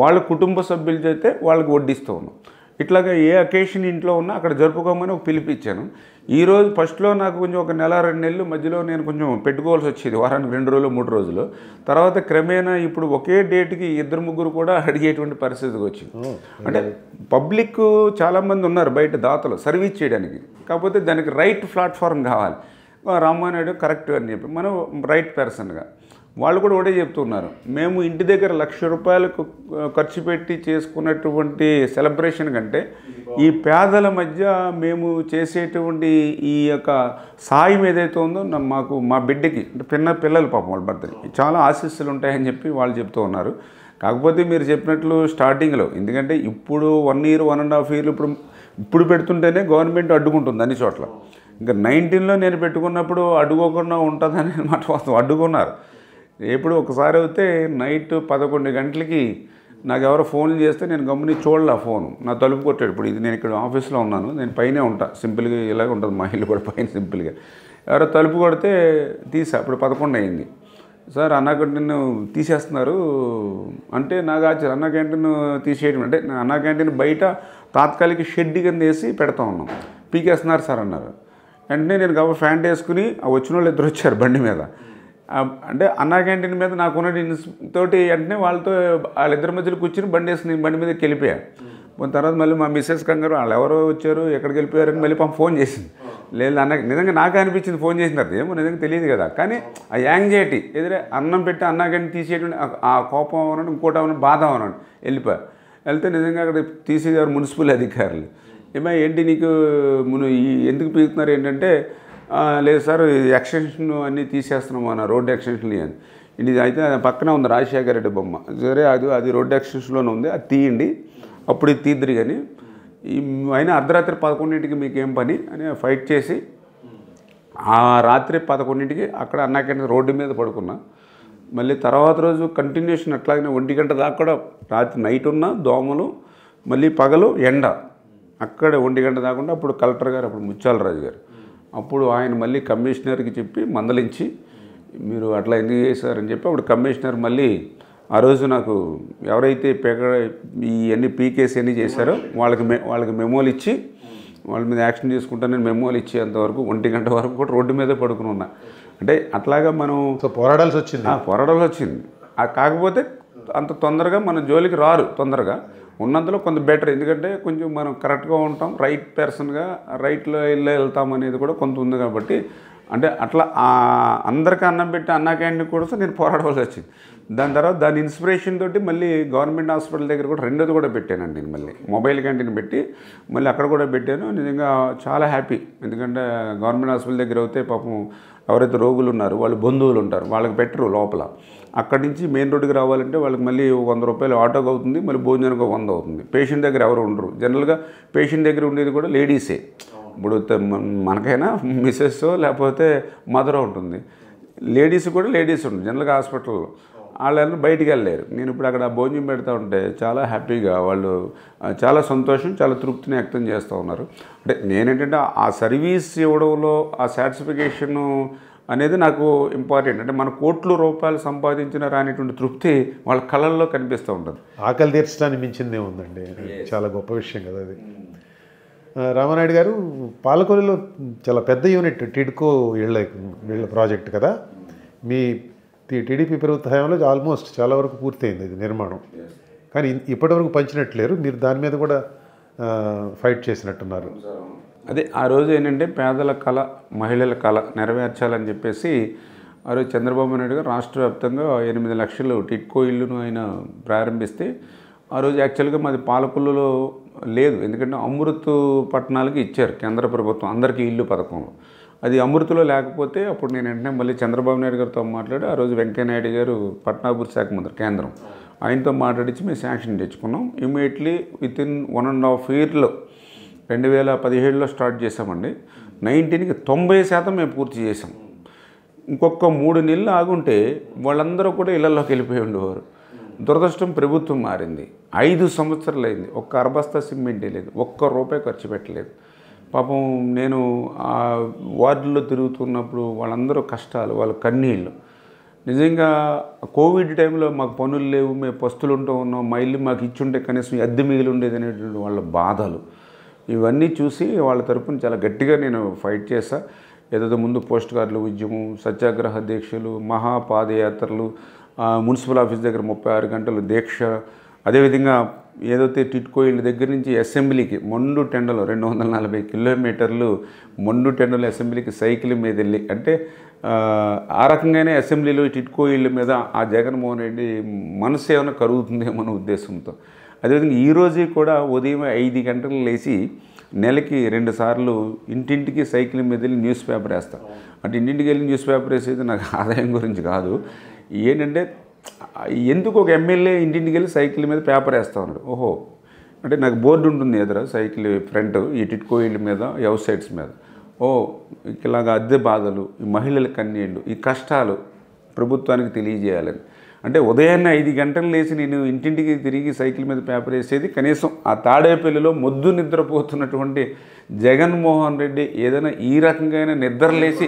వాళ్ళ కుటుంబ సభ్యులు అయితే వాళ్ళకి వడ్డిస్తూ ఉన్నాం. ఇట్లాగా ఏ అకేషన్ ఇంట్లో ఉన్నా అక్కడ జరుపుకోమని ఒక పిలిపించాను. ఈరోజు ఫస్ట్లో నాకు కొంచెం ఒక నెల 2 నెలలు మధ్యలో నేను కొంచెం పెట్టుకోవాల్సి వచ్చేది, వారానికి 2 రోజులు 3 రోజులు. తర్వాత క్రమేణా ఇప్పుడు ఒకే డేట్కి 2-3 కూడా అడిగేటువంటి పరిస్థితికి వచ్చింది. అంటే పబ్లిక్ చాలామంది ఉన్నారు బయట దాతలు సర్వీస్ చేయడానికి, కాకపోతే దానికి రైట్ ప్లాట్ఫామ్ కావాలి. రామానాయుడు కరెక్ట్ అని చెప్పి మనం రైట్ పర్సన్గా వాళ్ళు కూడా ఒకటే చెప్తున్నారు, మేము ఇంటి దగ్గర ₹1,00,000 ఖర్చు పెట్టి చేసుకున్నటువంటి సెలబ్రేషన్ కంటే ఈ పేదల మధ్య మేము చేసేటువంటి ఈ యొక్క సాయం ఏదైతే ఉందో మాకు మా బిడ్డకి అంటే పిల్లలు పాపం వాళ్ళ బర్త్డే చాలా ఆశీస్సులు ఉంటాయని చెప్పి వాళ్ళు చెప్తూ ఉన్నారు. కాకపోతే మీరు చెప్పినట్లు స్టార్టింగ్లో, ఎందుకంటే ఇప్పుడు 1 ఇయర్ 1.5 ఇయర్లు ఇప్పుడు పెడుతుంటేనే గవర్నమెంట్ అడ్డుకుంటుంది అన్ని చోట్ల. ఇంకా 19లో నేను పెట్టుకున్నప్పుడు అడ్డుకోకుండా ఉంటుందని మాట వాస్తవం అడ్డుకున్నారు. ఎప్పుడు ఒకసారి అయితే నైట్ 11 గంటలకి నాకు ఎవరో ఫోన్లు చేస్తే నేను గమ్ముని చూడలే ఫోను, నా తలుపు కొట్టాడు. ఇప్పుడు ఇది నేను ఇక్కడ ఆఫీస్లో ఉన్నాను, నేను పైనే ఉంటా, సింపుల్గా ఇలాగ ఉంటుంది మా ఇల్లు కూడా పైన సింపుల్గా. ఎవరో తలుపు కొడితే తీసా, అప్పుడు 11 అయింది. సార్ అన్నా క్యాంటీన్ తీసేస్తున్నారు అంటే నాకు ఆశ్చర్యం. అన్నా క్యాంటీన్ తీసేయడం అంటే అన్నా క్యాంటీన్ బయట తాత్కాలిక షెడ్ కింద వేసి పెడతా ఉన్నాం, పీకేస్తున్నారు సార్ అన్నారు. వెంటనే నేను కాబట్టి ఫ్యాంట్ వేసుకుని వచ్చిన వాళ్ళు 2 వచ్చారు బండి మీద. అంటే అన్నా క్యాంటీన్ మీద నాకున్న తోటి వెంటనే వాళ్ళతో వాళ్ళిద్దరి మధ్యలో కూర్చుని బండి వేసుకుని బండి మీదకి వెళ్ళిపోయాను. తర్వాత మళ్ళీ మా మిస్సెస్ కంగారు వాళ్ళు ఎవరో వచ్చారు ఎక్కడికి వెళ్ళిపోయారని మళ్ళీ ఫోన్ చేసింది. లేదు అన్న నిజంగా నాకు అనిపించింది ఫోన్ చేసిన తర్వాత, ఏమో నిజంగా తెలియదు కదా, కానీ ఆ యాంగ్జైటీ ఎదురే అన్నం పెట్టి అన్నా క్యాంటీన్ తీసేటువంటి ఆ కోపం అవనండి ఇంకోటి అవనండి బాధ అవనండి వెళ్తే నిజంగా అక్కడ తీసేవారు మున్సిపల్ అధికారులు. ఏంటి నీకు ఎందుకు పీకుతున్నారు ఏంటంటే, లేదు సార్ ఎక్స్టెన్షన్ అన్నీ తీసేస్తున్నాం అన్న రోడ్డు ఎక్స్టెన్షన్లు అని. ఇది అయితే పక్కనే ఉంది రాజశేఖర రెడ్డి బొమ్మ, సరే అది రోడ్డు ఎక్స్టెన్షన్లోనే ఉంది, అది తీయండి అప్పుడు ఇది తీద్దరు కానీ అయినా అర్ధరాత్రి 11ంటికి మీకేం పని అని ఫైట్ చేసి ఆ రాత్రి 11ంటికి అక్కడ అన్నా క్యాంటీన్ రోడ్డు మీద పడుకున్నా. మళ్ళీ తర్వాత రోజు కంటిన్యూషన్ అట్లాగనే 1 గంట దాకా కూడా రాత్రి నైట్ ఉన్న దోమలు, మళ్ళీ పగలు ఎండ, అక్కడే 1 గంట దాకుండా అప్పుడు కలెక్టర్ గారు అప్పుడు ముత్యాలరాజు గారు అప్పుడు ఆయన మళ్ళీ కమిషనర్కి చెప్పి మందలించి మీరు అట్లా ఎందుకు చేశారని చెప్పి అప్పుడు కమిషనర్ మళ్ళీ ఆ రోజు నాకు ఎవరైతే ఇవన్నీ పీకేసి అన్నీ చేశారో వాళ్ళకి మెమోలు ఇచ్చి వాళ్ళ మీద యాక్షన్ తీసుకుంటానని మెమోలు ఇచ్చేంతవరకు 1 గంట వరకు కూడా రోడ్డు మీదే పడుకుని ఉన్నా. అంటే అట్లాగా మనం పోరాడాల్సి వచ్చింది. కాకపోతే అంత తొందరగా మన జోలికి రారు, తొందరగా ఉన్నందులో కొంత బెటర్, ఎందుకంటే కొంచెం మనం కరెక్ట్గా ఉంటాం, రైట్ పర్సన్గా రైట్లో వెళ్తాం అనేది కూడా కొంత ఉంది. కాబట్టి అంటే అట్లా అందరికీ అన్నం పెట్టి అన్నా క్యాంటీన్ కూడా నేను పోరాడవలసి వచ్చింది. దాని తర్వాత దాని ఇన్స్పిరేషన్ తోటి మళ్ళీ గవర్నమెంట్ హాస్పిటల్ దగ్గర కూడా 2ది కూడా పెట్టానండి నేను, మళ్ళీ మొబైల్ క్యాంటీన్ పెట్టి మళ్ళీ అక్కడ కూడా పెట్టాను. నిజంగా చాలా హ్యాపీ, ఎందుకంటే గవర్నమెంట్ హాస్పిటల్ దగ్గర అయితే పాపం ఎవరైతే రోగులు ఉన్నారో వాళ్ళు బంధువులు ఉంటారు, వాళ్ళకి పెట్టరు లోపల. అక్కడి నుంచి మెయిన్ రోడ్డుకి రావాలంటే వాళ్ళకి మళ్ళీ ₹100 ఆటోకి అవుతుంది, మళ్ళీ భోజనానికి 100 అవుతుంది. పేషెంట్ దగ్గర ఎవరు ఉండరు, జనరల్గా పేషెంట్ దగ్గర ఉండేది కూడా లేడీసే. ఇప్పుడు మనకైనా మిస్సెస్ లేకపోతే మదర్ ఉంటుంది, లేడీస్ కూడా లేడీస్ ఉంటుంది జనరల్గా హాస్పిటల్లో, వాళ్ళు బయటికి వెళ్ళలేరు. నేను ఇప్పుడు అక్కడ భోజనం పెడతా ఉంటే చాలా హ్యాపీగా వాళ్ళు చాలా సంతోషం, చాలా తృప్తిని వ్యక్తం చేస్తూ ఉన్నారు. అంటే నేనేంటంటే ఆ సర్వీస్ ఇవ్వడంలో ఆ సాటిస్ఫికేషను అనేది నాకు ఇంపార్టెంట్. అంటే మన ₹1,00,000 సంపాదించిన రానిటువంటి తృప్తి వాళ్ళ కళల్లో కనిపిస్తూ ఉంటుంది. ఆకలి తీర్చడానికి మించిందే ఉందండి, చాలా గొప్ప విషయం కదా అది. రామానాయుడు గారు, పాలకొల్లులో చాలా పెద్ద యూనిట్ టిడ్కో ఇళ్ళ ప్రాజెక్ట్ కదా, మీ టీడీపీ ప్రభుత్వ హయాంలో ఆల్మోస్ట్ చాలా వరకు పూర్తయింది ఇది నిర్మాణం, కానీ ఇప్పటివరకు పంచినట్లేరు, మీరు దాని మీద కూడా ఫైట్ చేసినట్టున్నారు. అదే ఆ రోజు ఏంటంటే పేదల కళ, మహిళల కళ నెరవేర్చాలని చెప్పేసి ఆ రోజు చంద్రబాబు నాయుడు గారు రాష్ట్ర వ్యాప్తంగా 8 లక్షలు టిడ్కో ఇల్లును ఆయన ప్రారంభిస్తే, ఆ రోజు యాక్చువల్గా మాది పాలకొల్లులో లేదు, ఎందుకంటే అమృత్ పట్టణాలకి ఇచ్చారు కేంద్ర ప్రభుత్వం అందరికీ ఇల్లు పథకంలో. అది అమృతిలో లేకపోతే అప్పుడు నేను వెంటనే మళ్ళీ చంద్రబాబు నాయుడు గారితో మాట్లాడి, ఆ రోజు వెంకయ్యనాయుడు గారు పట్నాభివృద్ధి శాఖ మంత్రి కేంద్రం, ఆయనతో మాట్లాడించి మేము శాంక్షన్ తెచ్చుకున్నాం. ఇమీడియట్లీ వితిన్ 1.5 ఇయర్లో 2017లో స్టార్ట్ చేసామండి. 19కి 90% మేము పూర్తి చేసాం. ఇంకొక 3 నెలలు ఆగుంటే వాళ్ళందరూ కూడా ఇళ్లలోకి వెళ్ళిపోయి ఉండేవారు. దురదృష్టం ప్రభుత్వం మారింది. 5 సంవత్సరాలు అయింది. ఒక్క అరబస్తా సిమెంట్ లేదు, ఒక్క రూపాయి ఖర్చు పెట్టలేదు. పాపం నేను ఆ వార్డుల్లో తిరుగుతున్నప్పుడు వాళ్ళందరూ కష్టాలు, వాళ్ళ కన్నీళ్ళు. నిజంగా కోవిడ్ టైంలో మాకు పనులు లేవు, మేము పస్తులు ఉంటూ ఉన్నాం, మా ఇల్లు మాకు ఇచ్చుంటే కనీసం అద్దె మిగిలి ఉండేది అనేటువంటి వాళ్ళ బాధలు ఇవన్నీ చూసి వాళ్ళ తరపున చాలా గట్టిగా నేను ఫైట్ చేశా. ఏదో ముందు పోస్ట్ కార్డుల ఉద్యమం, సత్యాగ్రహ దీక్షలు, మహాపాదయాత్రలు, మున్సిపల్ ఆఫీస్ దగ్గర 36 గంటలు దీక్ష, అదేవిధంగా ఏదైతే టిట్కో ఇళ్ళ దగ్గర నుంచి అసెంబ్లీకి మొండు టెండలు 240 కిలోమీటర్లు మొండు టెండలు అసెంబ్లీకి సైకిల్ మీద వెళ్ళి, అంటే ఆ రకంగానే అసెంబ్లీలో టిట్కో ఇళ్ళ మీద ఆ జగన్మోహన్ రెడ్డి మనసు ఏమైనా కరుగుతుందేమో అనే ఉద్దేశంతో. అదేవిధంగా ఈరోజు కూడా ఉదయం 5 గంటలు లేచి నెలకి 2 సార్లు ఇంటింటికి సైకిల్ మీద వెళ్ళి న్యూస్ పేపర్ వేస్తాను. అంటే ఇంటింటికి వెళ్ళి న్యూస్ పేపర్ వేసేది నాకు ఆదాయం గురించి కాదు, ఏంటంటే ఎందుకు ఒక ఎమ్మెల్యే ఇంటింటికి వెళ్ళి సైకిల్ మీద పేపర్ వేస్తా ఉన్నాడు. ఓహో, అంటే నాకు బోర్డు ఉంటుంది ఎదుర సైకిల్ ఫ్రంట్, ఈ టిట్కో ఇళ్ళ మీద, అవుట్ సైడ్స్ మీద, ఓ ఇలాగ అద్దె బాధలు, ఈ మహిళల కన్నీళ్ళు, ఈ కష్టాలు ప్రభుత్వానికి తెలియజేయాలని. అంటే ఉదయాన్నే 5 గంటలు లేచి నేను ఇంటింటికి తిరిగి సైకిల్ మీద పేపర్ వేసేది కనీసం ఆ తాడేపల్లిలో మొద్దు నిద్రపోతున్నటువంటి జగన్మోహన్ రెడ్డి ఏదైనా ఈ రకంగా నిద్రలేసి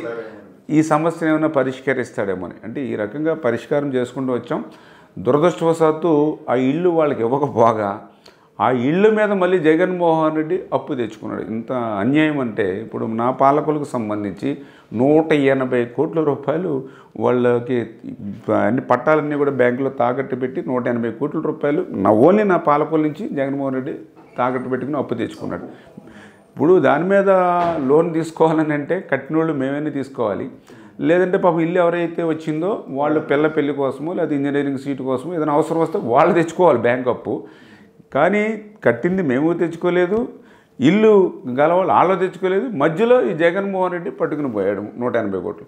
ఈ సమస్యను ఏమైనా పరిష్కరిస్తాడేమో. అంటే ఈ రకంగా పరిష్కారం చేసుకుంటూ వచ్చాం. దురదృష్టవశాత్తు ఆ ఇల్లు వాళ్ళకి ఇవ్వకపోగా ఆ ఇళ్ళు మీద మళ్ళీ జగన్మోహన్ రెడ్డి అప్పు తెచ్చుకున్నాడు. ఇంత అన్యాయం అంటే ఇప్పుడు నా పాలకులకు సంబంధించి 180 కోట్ల రూపాయలు వాళ్ళకి అన్ని పట్టాలన్నీ కూడా బ్యాంకులో తాకట్టు పెట్టి 180 కోట్ల రూపాయలు ఓన్లీ నా పాలకుల నుంచి జగన్మోహన్ రెడ్డి తాకట్టు పెట్టుకుని అప్పు తెచ్చుకున్నాడు. ఇప్పుడు దాని మీద లోన్ తీసుకోవాలని అంటే కట్టినోళ్ళు మేమైనా తీసుకోవాలి, లేదంటే పాపం ఇల్లు ఎవరైతే వచ్చిందో వాళ్ళు పెళ్లి కోసమో లేదా ఇంజనీరింగ్ సీటు కోసమో ఏదైనా అవసరం వస్తే వాళ్ళు తెచ్చుకోవాలి బ్యాంక్ అప్పు. కానీ కట్టింది మేము తెచ్చుకోలేదు, ఇల్లు గలవాళ్ళు వాళ్ళు తెచ్చుకోలేదు. మధ్యలో ఈ జగన్మోహన్ రెడ్డి పట్టుకుని పోయాడు 180 కోట్లు.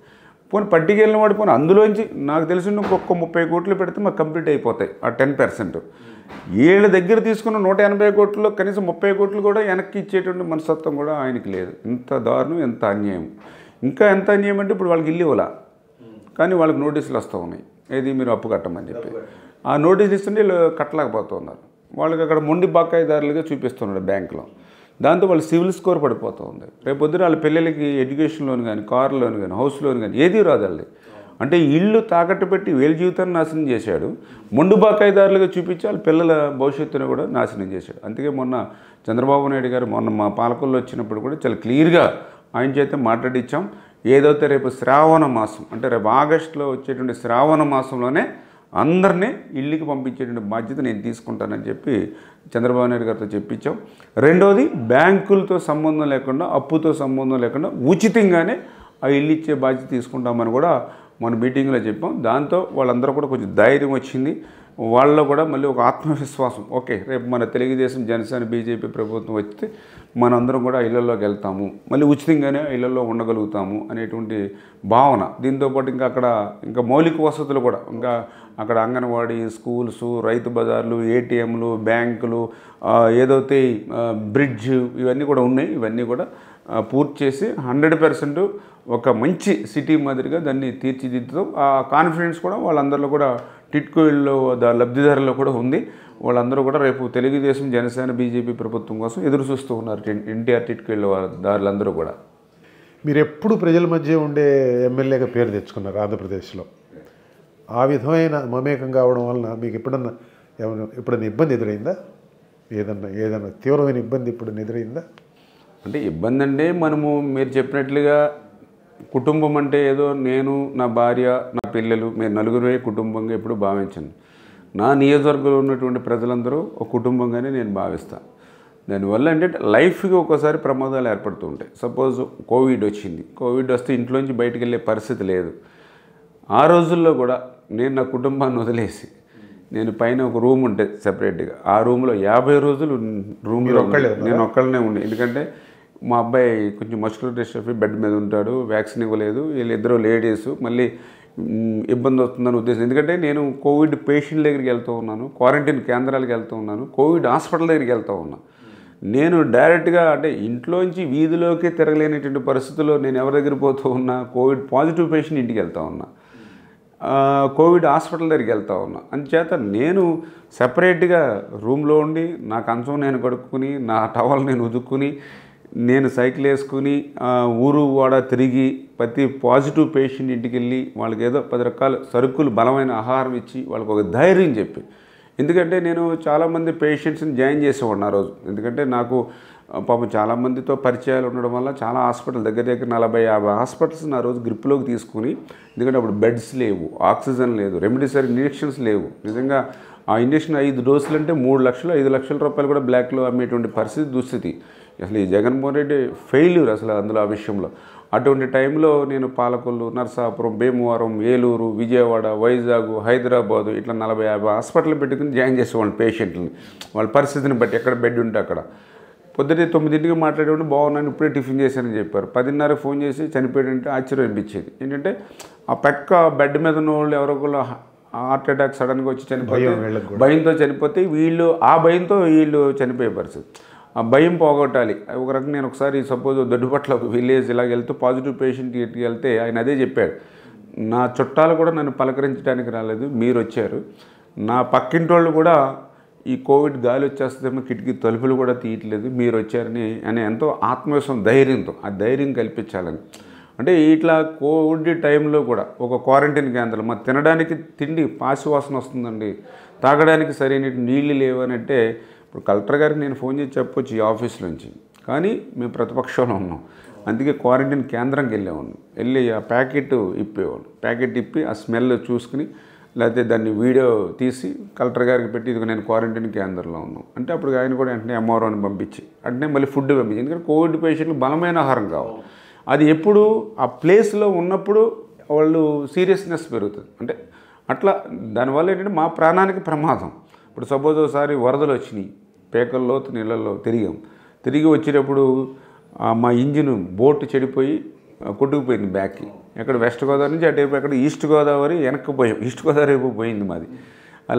పోనీ పట్టుకెళ్ళిన వాడు పోనీ అందులోంచి నాకు తెలిసి ఇంకొక 30 కోట్లు పెడితే మాకు కంప్లీట్ అయిపోతాయి ఆ 10%. వీళ్ళ దగ్గర తీసుకున్న 180 కోట్లలో కనీసం 30 కోట్లు కూడా వెనక్కి ఇచ్చేటువంటి మనస్తత్వం కూడా ఆయనకి లేదు. ఇంత దారుణం, ఎంత అన్యాయం. ఇంకా ఎంత అన్యాయం అంటే ఇప్పుడు వాళ్ళకి ఇల్లు ఇవ్వాల, కానీ వాళ్ళకి నోటీసులు వస్తూ ఉన్నాయి, ఏది మీరు అప్పు కట్టమని చెప్పి. ఆ నోటీసులు ఇస్తుంటే వీళ్ళు కట్టలేకపోతున్నారు. వాళ్ళకి అక్కడ మొండి బకాయిదారులుగా చూపిస్తున్నాడు బ్యాంకులో. దాంతో వాళ్ళు సివిల్ స్కోర్ పడిపోతూ ఉంది. రేపు పొద్దున వాళ్ళ పిల్లలకి ఎడ్యుకేషన్ లోన్ కానీ, కార్ లోన్ కానీ, హౌస్ లోన్ కానీ ఏదీ రాదు వాళ్ళది. అంటే ఇల్లు తాకట్టు పెట్టి వీళ్ళ జీవితాన్ని నాశనం చేశాడు, మొండు బకాయిదారులుగా చూపించి వాళ్ళ పిల్లల భవిష్యత్తును కూడా నాశనం చేశాడు. అందుకే మొన్న చంద్రబాబు నాయుడు గారు మొన్న మా పాలకుల్లో వచ్చినప్పుడు కూడా చాలా క్లియర్గా ఆయన చేత మాట్లాడించాం. ఏదైతే రేపు శ్రావణ మాసం, అంటే రేపు ఆగస్టులో వచ్చేటువంటి శ్రావణ మాసంలోనే అందరినీ ఇళ్ళకి పంపించేటువంటి బాధ్యత నేను తీసుకుంటానని చెప్పి చంద్రబాబు నాయుడు గారితో చెప్పించాం. రెండోది, బ్యాంకులతో సంబంధం లేకుండా, అప్పుతో సంబంధం లేకుండా ఉచితంగానే ఆ ఇల్లు ఇచ్చే బాధ్యత తీసుకుంటామని కూడా మన మీటింగ్లో చెప్పాం. దాంతో వాళ్ళందరూ కూడా కొంచెం ధైర్యం వచ్చింది. వాళ్ళలో కూడా మళ్ళీ ఒక ఆత్మవిశ్వాసం, ఓకే రేపు మన తెలుగుదేశం, జనసేన, బీజేపీ ప్రభుత్వం వస్తే మనందరం కూడా ఇళ్లలోకి వెళ్తాము, మళ్ళీ ఉచితంగానే ఇళ్లలో ఉండగలుగుతాము అనేటువంటి భావన. దీంతోపాటు ఇంకా మౌలిక వసతులు కూడా, ఇంకా అక్కడ అంగన్వాడీ, స్కూల్స్, రైతు బజార్లు, ఏటీఎంలు, బ్యాంకులు, ఏదైతే బ్రిడ్జ్, ఇవన్నీ కూడా ఉన్నాయి. ఇవన్నీ కూడా పూర్తి చేసి 100% ఒక మంచి సిటీ మాదిరిగా దాన్ని తీర్చిదిద్దుతాం. ఆ కాన్ఫిడెన్స్ కూడా వాళ్ళందరిలో కూడా టిట్కో ఇళ్ళలో లబ్ధిదారుల్లో కూడా ఉంది. వాళ్ళందరూ కూడా రేపు తెలుగుదేశం, జనసేన, బీజేపీ ప్రభుత్వం కోసం ఎదురు చూస్తూ ఉన్నారు. ఎన్టీఆర్ టిట్కో ఇళ్ళ దారులందరూ కూడా. మీరు ఎప్పుడు ప్రజల మధ్య ఉండే ఎమ్మెల్యేగా పేరు తెచ్చుకున్నారు ఆంధ్రప్రదేశ్లో. ఆ విధమైన మమేకం కావడం వలన మీకు ఎప్పుడన్నా ఇబ్బంది ఎదురైందా? ఏదన్నా తీవ్రమైన ఇబ్బంది ఇప్పుడు ఎదురైందా? అంటే ఇబ్బంది అంటే మీరు చెప్పినట్లుగా కుటుంబం అంటే ఏదో నేను, నా భార్య, నా పిల్లలు, మేము నలుగురే కుటుంబంగా ఎప్పుడు భావించను. నా నియోజకవర్గంలో ఉన్నటువంటి ప్రజలందరూ ఒక కుటుంబంగానే నేను భావిస్తాను. దానివల్ల ఏంటంటే లైఫ్కి ఒక్కోసారి ప్రమాదాలు ఏర్పడుతూ ఉంటాయి. సపోజ్ కోవిడ్ వచ్చింది, కోవిడ్ వస్తే ఇంట్లోంచి బయటికి వెళ్ళే పరిస్థితి లేదు. ఆ రోజుల్లో కూడా నేను నా కుటుంబాన్ని వదిలేసి నేను పైన ఒక రూమ్ ఉంటే సెపరేట్గా, ఆ రూమ్లో 50 రోజులు రూమ్లో నేను ఒక్కళ్ళనే ఉండి. ఎందుకంటే మా అబ్బాయి కొంచెం మస్కులర్ డిస్ట్రఫీ, బెడ్ మీద ఉంటాడు, వ్యాక్సిన్ ఇవ్వలేదు, వీళ్ళిద్దరూ లేడీస్, మళ్ళీ ఇబ్బంది వస్తుందని ఉద్దేశం. ఎందుకంటే నేను కోవిడ్ పేషెంట్ దగ్గరికి వెళ్తూ ఉన్నాను, క్వారంటైన్ కేంద్రాలకు వెళ్తూ ఉన్నాను, కోవిడ్ హాస్పిటల్ దగ్గరికి వెళ్తూ ఉన్నాను. నేను డైరెక్ట్గా అంటే ఇంట్లోంచి వీధిలోకి తిరగలేనటువంటి పరిస్థితుల్లో నేను ఎవరి దగ్గర పోతూ ఉన్నా, కోవిడ్ పాజిటివ్ పేషెంట్ ఇంటికి వెళ్తూ ఉన్నా. కోవిడ్ హాస్పిటల్ దగ్గరికి వెళ్తా ఉన్నా. అందుచేత నేను సెపరేట్గా రూమ్లో ఉండి నా కంచం నేను కడుక్కుని, నా టవల్ నేను ఉదుక్కుని, నేను సైకిల్ వేసుకుని ఊరు వాడ తిరిగి ప్రతి పాజిటివ్ పేషెంట్ ఇంటికి వెళ్ళి వాళ్ళకి ఏదో 10 రకాల సరుకులు బలమైన ఆహారం ఇచ్చి వాళ్ళకి ఒక ధైర్యం చెప్పి. ఎందుకంటే నేను చాలామంది పేషెంట్స్ని జాయిన్ చేసేవాడిని ఆ రోజు. ఎందుకంటే నాకు పాపం చాలామందితో పరిచయాలు ఉండడం వల్ల చాలా హాస్పిటల్ దగ్గర 40-50 హాస్పిటల్స్ నా రోజు గ్రిప్లోకి తీసుకుని, ఎందుకంటే అప్పుడు బెడ్స్ లేవు, ఆక్సిజన్ లేదు, రెమ్డెసివిర్ ఇంజెక్షన్స్ లేవు. నిజంగా ఆ ఇంజెక్షన్ 5 డోసులు అంటే 3 లక్షలు 5 లక్షల రూపాయలు కూడా బ్లాక్లో అమ్మేటువంటి పరిస్థితి దుస్థితి. అసలు ఈ జగన్మోహన్ రెడ్డి ఫెయిల్యూర్ అసలు అందులో ఆ విషయంలో. అటువంటి టైంలో నేను పాలకొల్లు, నరసాపురం, భీమవరం, ఏలూరు, విజయవాడ, వైజాగ్, హైదరాబాదు ఇట్లా 40-50 హాస్పిటల్ పెట్టుకుని జాయిన్ చేసేవాళ్ళు పేషెంట్ని వాళ్ళ పరిస్థితిని బట్టి, ఎక్కడ బెడ్ ఉంటే అక్కడ. పొద్దున్నే 9ంటికి మాట్లాడేవాడిని, బాగున్నాను ఇప్పుడే టిఫిన్ చేశానని చెప్పారు. 10:30 ఫోన్ చేసి చనిపోయాడంటే ఆశ్చర్యం అనిపించేది. ఏంటంటే ఆ పక్క బెడ్ మీద ఉన్న వాళ్ళు ఎవరో ఒకళ్ళు హార్ట్ అటాక్ సడన్గా వచ్చి చనిపోతే, భయంతో చనిపోతే వీళ్ళు ఆ భయంతో వీళ్ళు చనిపోయే పరిస్థితి. ఆ భయం పోగొట్టాలి. ఒక రకంగా నేను ఒకసారి సపోజ్ దొడ్డుపట్ల విలేజ్ ఇలాగ వెళ్తూ పాజిటివ్ పేషెంట్ ఇంటికి వెళ్తే ఆయన అదే చెప్పాడు, నా చుట్టాలు కూడా నన్ను పలకరించడానికి రాలేదు, మీరు వచ్చారు. నా పక్కింటి వాళ్ళు కూడా ఈ కోవిడ్ గాలి వచ్చేస్తుందేమో కిటికీ తలుపులు కూడా తీయట్లేదు, మీరు వచ్చారని అని ఎంతో ఆత్మవిశ్వాసం, ధైర్యంతో ఆ ధైర్యం కల్పించాలని. అంటే ఇట్లా కోవిడ్ టైంలో కూడా ఒక క్వారంటైన్ కేంద్రం, మా తినడానికి తిండి పాసివాసన వస్తుందండి, తాగడానికి సరైన నీళ్ళు లేవని అంటే ఇప్పుడు కలెక్టర్ గారికి నేను ఫోన్ చేసి చెప్పొచ్చు ఈ ఆఫీస్ నుంచి, కానీ మేము ప్రతిపక్షంలో ఉన్నాం. అందుకే క్వారంటైన్ కేంద్రంకి వెళ్ళేవాడిని. వెళ్ళి ఆ ప్యాకెట్ ఇప్పేవాడు, ప్యాకెట్ ఇప్పి ఆ స్మెల్ చూసుకుని లేకపోతే దాన్ని వీడియో తీసి కలెక్టర్ గారికి పెట్టి ఇదిగో నేను క్వారంటైన్ కేంద్రంలో ఉన్నాను అంటే అప్పుడు ఆయన కూడా వెంటనే ఎంఆర్ఓని పంపించి అంటే మళ్ళీ ఫుడ్ పంపించి. ఎందుకంటే కోవిడ్ పేషెంట్కి బలమైన ఆహారం కావాలి. అది ఎప్పుడు ఆ ప్లేస్లో ఉన్నప్పుడు వాళ్ళు సీరియస్నెస్ పెరుగుతుంది. అంటే అట్లా దానివల్ల ఏంటంటే మా ప్రాణానికి ప్రమాదం. ఇప్పుడు సపోజ్ ఒకసారి వరదలు వచ్చినాయి, పేకల్లో నీళ్ళల్లో తిరిగి వచ్చేటప్పుడు మా ఇంజిన్ బోట్ చెడిపోయి కొట్టుకుపోయింది బ్యాక్కి. ఎక్కడ వెస్ట్ గోదావరి నుంచి అటు ఎక్కడ ఈస్ట్ గోదావరి వెనక్కి పోయాం, ఈస్ట్ గోదావరి వైపు పోయింది మాది.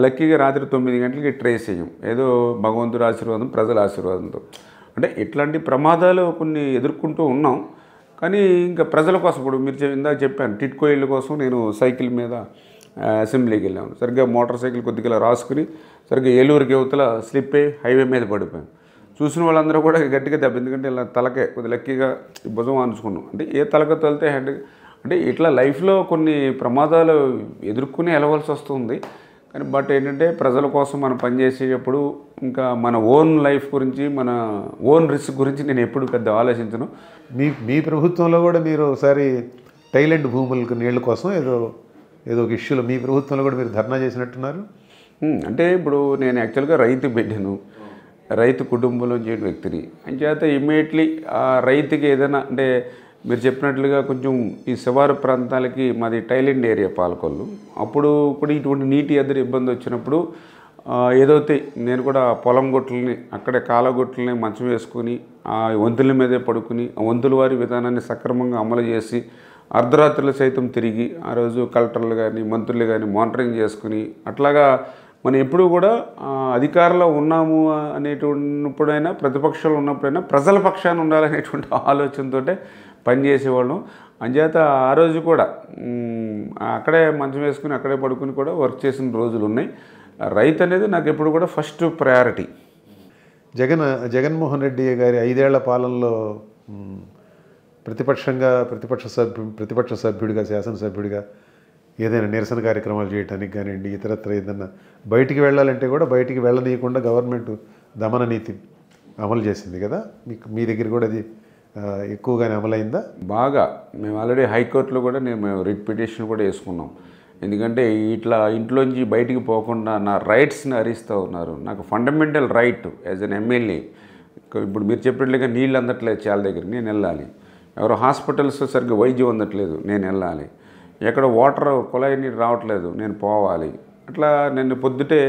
లక్కీగా రాత్రి 9 గంటలకి ట్రేస్ చేయం, ఏదో భగవంతుడి ఆశీర్వాదం, ప్రజల ఆశీర్వాదంతో. అంటే ఇట్లాంటి ప్రమాదాలు కొన్ని ఎదుర్కొంటూ ఉన్నాం. కానీ ఇంకా ప్రజల కోసం ఇప్పుడు మీరు ఇందాక చెప్పాను, టిట్కో ఇళ్ళ కోసం నేను సైకిల్ మీద అసెంబ్లీకి వెళ్ళాను. సరిగ్గా మోటార్ సైకిల్ కొద్దిగా రాసుకుని సరిగ్గా ఏలూరుకి యువతల స్లిప్ అయ్యి హైవే మీద పడిపోయాను. చూసిన వాళ్ళందరూ కూడా గట్టిగా దెబ్బ, ఎందుకంటే ఇలా తలకే కొద్దిగా లక్కీగా భుజం అనుకున్నాం. అంటే ఏ తలక తొలితే హెడ్, అంటే ఇట్లా లైఫ్లో కొన్ని ప్రమాదాలు ఎదుర్కొని వెళ్ళవలసి వస్తుంది. కానీ బట్ ఏంటంటే ప్రజల కోసం మనం పనిచేసేటప్పుడు ఇంకా మన ఓన్ లైఫ్ గురించి, మన ఓన్ రిస్క్ గురించి నేను ఎప్పుడు పెద్ద ఆలోచించను. మీ ప్రభుత్వంలో కూడా మీరు ఒకసారి థైలాండ్ భూములకు నీళ్ళ కోసం ఏదో ఒక ఇష్యూలో మీ ప్రభుత్వంలో కూడా మీరు ధర్నా చేసినట్టున్నారు. అంటే ఇప్పుడు నేను యాక్చువల్గా రైతు బిడ్డను, రైతు కుటుంబంలో చేయని వ్యక్తిని. అంచేత ఇమ్మీడియట్లీ ఆ రైతుకి ఏదైనా అంటే మీరు చెప్పినట్లుగా కొంచెం ఈ శివారు ప్రాంతాలకి మాది థైలాండ్ ఏరియా పాలకొల్లు. అప్పుడు కూడా ఇటువంటి నీటి ఎదురు ఇబ్బంది వచ్చినప్పుడు ఏదైతే నేను కూడా పొలం గొట్లని అక్కడే కాలగొట్లని మంచం వేసుకుని ఆ వంతుల మీదే పడుకుని ఆ వంతుల వారి విధానాన్ని సక్రమంగా అమలు చేసి అర్ధరాత్రులు సైతం తిరిగి ఆ రోజు కలెక్టర్లు కానీ మంత్రులు కానీ మానిటరింగ్ చేసుకుని అట్లాగా మనం ఎప్పుడూ కూడా అధికారంలో ఉన్నాము అనేటువంటిప్పుడైనా ప్రతిపక్షంలో ఉన్నప్పుడైనా ప్రజల పక్షాన ఉండాలనేటువంటి ఆలోచనతో పనిచేసేవాళ్ళం. అంచేత ఆ రోజు కూడా అక్కడే మంచం వేసుకుని అక్కడే పడుకుని కూడా వర్క్ చేసిన రోజులు ఉన్నాయి. రైతు అనేది నాకు ఎప్పుడు కూడా ఫస్ట్ ప్రయారిటీ. జగన్మోహన్ రెడ్డి గారి 5 ఏళ్ల పాలనలో ప్రతిపక్ష సభ్యుడిగా శాసనసభ్యుడిగా ఏదైనా నిరసన కార్యక్రమాలు చేయడానికి కానివ్వండి, ఇతరత్ర ఏదన్నా బయటికి వెళ్ళాలంటే కూడా బయటికి వెళ్ళనీయకుండా గవర్నమెంట్ దమన నీతి అమలు చేసింది కదా. మీ దగ్గర కూడా అది ఎక్కువగానే అమలైందా? బాగా. మేము ఆల్రెడీ హైకోర్టులో కూడా మేము రిట్ పిటిషన్ కూడా వేసుకున్నాం. ఎందుకంటే ఇట్లా ఇంట్లోంచి బయటికి పోకుండా నా రైట్స్ని హరిస్తూ ఉన్నారు. నాకు fundamental right as an MLA. ఇప్పుడు మీరు చెప్పినట్లుగా నీళ్ళు అందట్లేదు చాలా దగ్గర, నేను వెళ్ళాలి. ఎవరో హాస్పిటల్స్ సరిగ్గా వైద్యం అందట్లేదు, నేను వెళ్ళాలి. ఎక్కడ వాటర్ కుళాయి నీరు రావట్లేదు, నేను పోవాలి. అట్లా నేను పొద్దుటే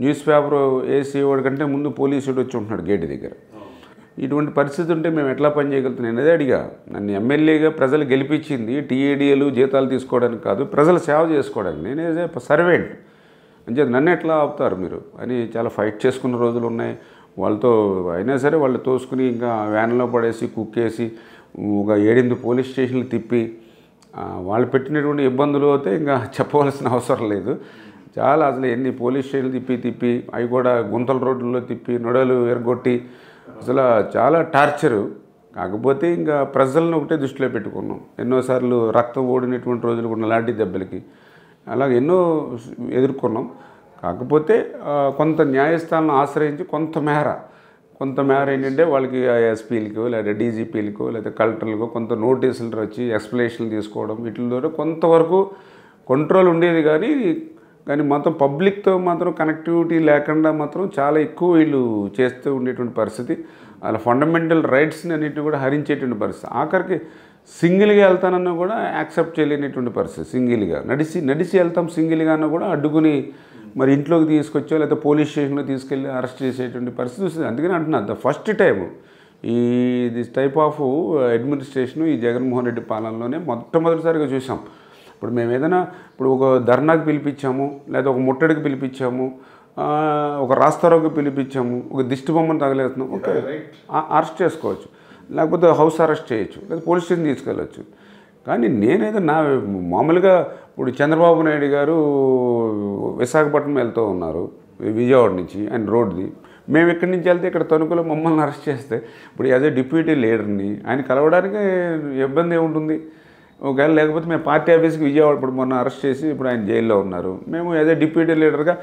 న్యూస్ పేపర్ వేసి వాడి కంటే ముందు పోలీసుడు వచ్చి ఉంటున్నాడు గేటు దగ్గర. ఇటువంటి పరిస్థితి ఉంటే మేము ఎట్లా పని చేయగలుగుతాం? నేను అదే అడిగా. నన్ను ఎమ్మెల్యేగా ప్రజలు గెలిపించింది టీఏడీఏలు జీతాలు తీసుకోవడానికి కాదు, ప్రజల సేవ చేసుకోవడానికి. నేను ఏదే సర్వెంట్ అంటే నన్ను ఎట్లా ఆపుతారు మీరు అని చాలా ఫైట్ చేసుకున్న రోజులు ఉన్నాయి. వాళ్ళతో అయినా సరే వాళ్ళు తోసుకుని ఇంకా వ్యాన్లో పడేసి కుక్కేసి ఒక 7-8 పోలీస్ స్టేషన్లు తిప్పి వాళ్ళు పెట్టినటువంటి ఇబ్బందులు అయితే ఇంకా చెప్పవలసిన అవసరం లేదు. చాలా అసలు ఎన్ని పోలీస్ స్టేషన్లు తిప్పి అవి కూడా గుంతల రోడ్లలో తిప్పి నొడలు ఎరగొట్టి అసలు చాలా టార్చరు. కాకపోతే ఇంకా ప్రజలను ఒకటే దృష్టిలో పెట్టుకున్నాం. ఎన్నోసార్లు రక్తం ఓడినటువంటి రోజులు కూడా లాంటి దెబ్బలకి అలాగే ఎన్నో ఎదుర్కొన్నాం. కాకపోతే కొంత న్యాయస్థానాలను ఆశ్రయించి కొంతమేర ఏంటంటే వాళ్ళకి ఎస్పీలకో లేదా డీజీపీలకో లేదా కలెక్టర్లకో కొంత నోటీసులు వచ్చి ఎక్స్ప్లెనేషన్లు తీసుకోవడం వీటి ద్వారా కొంతవరకు కంట్రోల్ ఉండేది. కానీ మొత్తం పబ్లిక్తో మాత్రం కనెక్టివిటీ లేకుండా మాత్రం చాలా ఎక్కువ వీళ్ళు చేస్తూ ఉండేటువంటి పరిస్థితి. అలా ఫండమెంటల్ రైట్స్ని అన్నింటిని కూడా హరించేటువంటి పరిస్థితి. ఆఖరికి సింగిల్గా వెళ్తానన్నా కూడా యాక్సెప్ట్ చేయలేనటువంటి పరిస్థితి. సింగిల్గా నడిచి వెళ్తాం సింగిల్గా అన్నా కూడా అడ్డుకుని మరి ఇంట్లోకి తీసుకొచ్చో లేదా పోలీస్ స్టేషన్లో తీసుకెళ్ళి అరెస్ట్ చేసేటువంటి పరిస్థితి వస్తుంది. అందుకని అంటున్నాను ద ఫస్ట్ టైం ఈ దిస్ టైప్ ఆఫ్ అడ్మినిస్ట్రేషన్ ఈ జగన్మోహన్ రెడ్డి పాలనలోనే మొట్టమొదటిసారిగా చూసాం. ఇప్పుడు మేము ఏదైనా ఇప్పుడు ఒక ధర్నాకి పిలిపించాము, లేదా ఒక ముట్టడికి పిలిపించాము, ఒక రాస్తారోకి పిలిపించాము, ఒక దిష్టి బొమ్మను తగలేస్తున్నాం, ఓకే అరెస్ట్ చేసుకోవచ్చు, లేకపోతే హౌస్ అరెస్ట్ చేయొచ్చు, లేదా పోలీస్ స్టేషన్ తీసుకెళ్ళచ్చు. కానీ నేనేదో మామూలుగా ఇప్పుడు చంద్రబాబు నాయుడు గారు విశాఖపట్నం వెళ్తూ ఉన్నారు విజయవాడ నుంచి, ఆయన రోడ్ది. మేము ఇక్కడి నుంచి వెళ్తే ఇక్కడ తణుకులో మమ్మల్ని అరెస్ట్ చేస్తే ఇప్పుడు యాజ్ ఏ డిప్యూటీ లీడర్ని ఆయన కలవడానికి ఇబ్బంది ఏముంటుంది? ఒకవేళ లేకపోతే మేము పార్టీ ఆఫీస్కి విజయవాడ ఇప్పుడు మొన్న అరెస్ట్ చేసి ఇప్పుడు ఆయన జైల్లో ఉన్నారు. మేము యాజ్ ఏ డిప్యూటీ లీడర్గా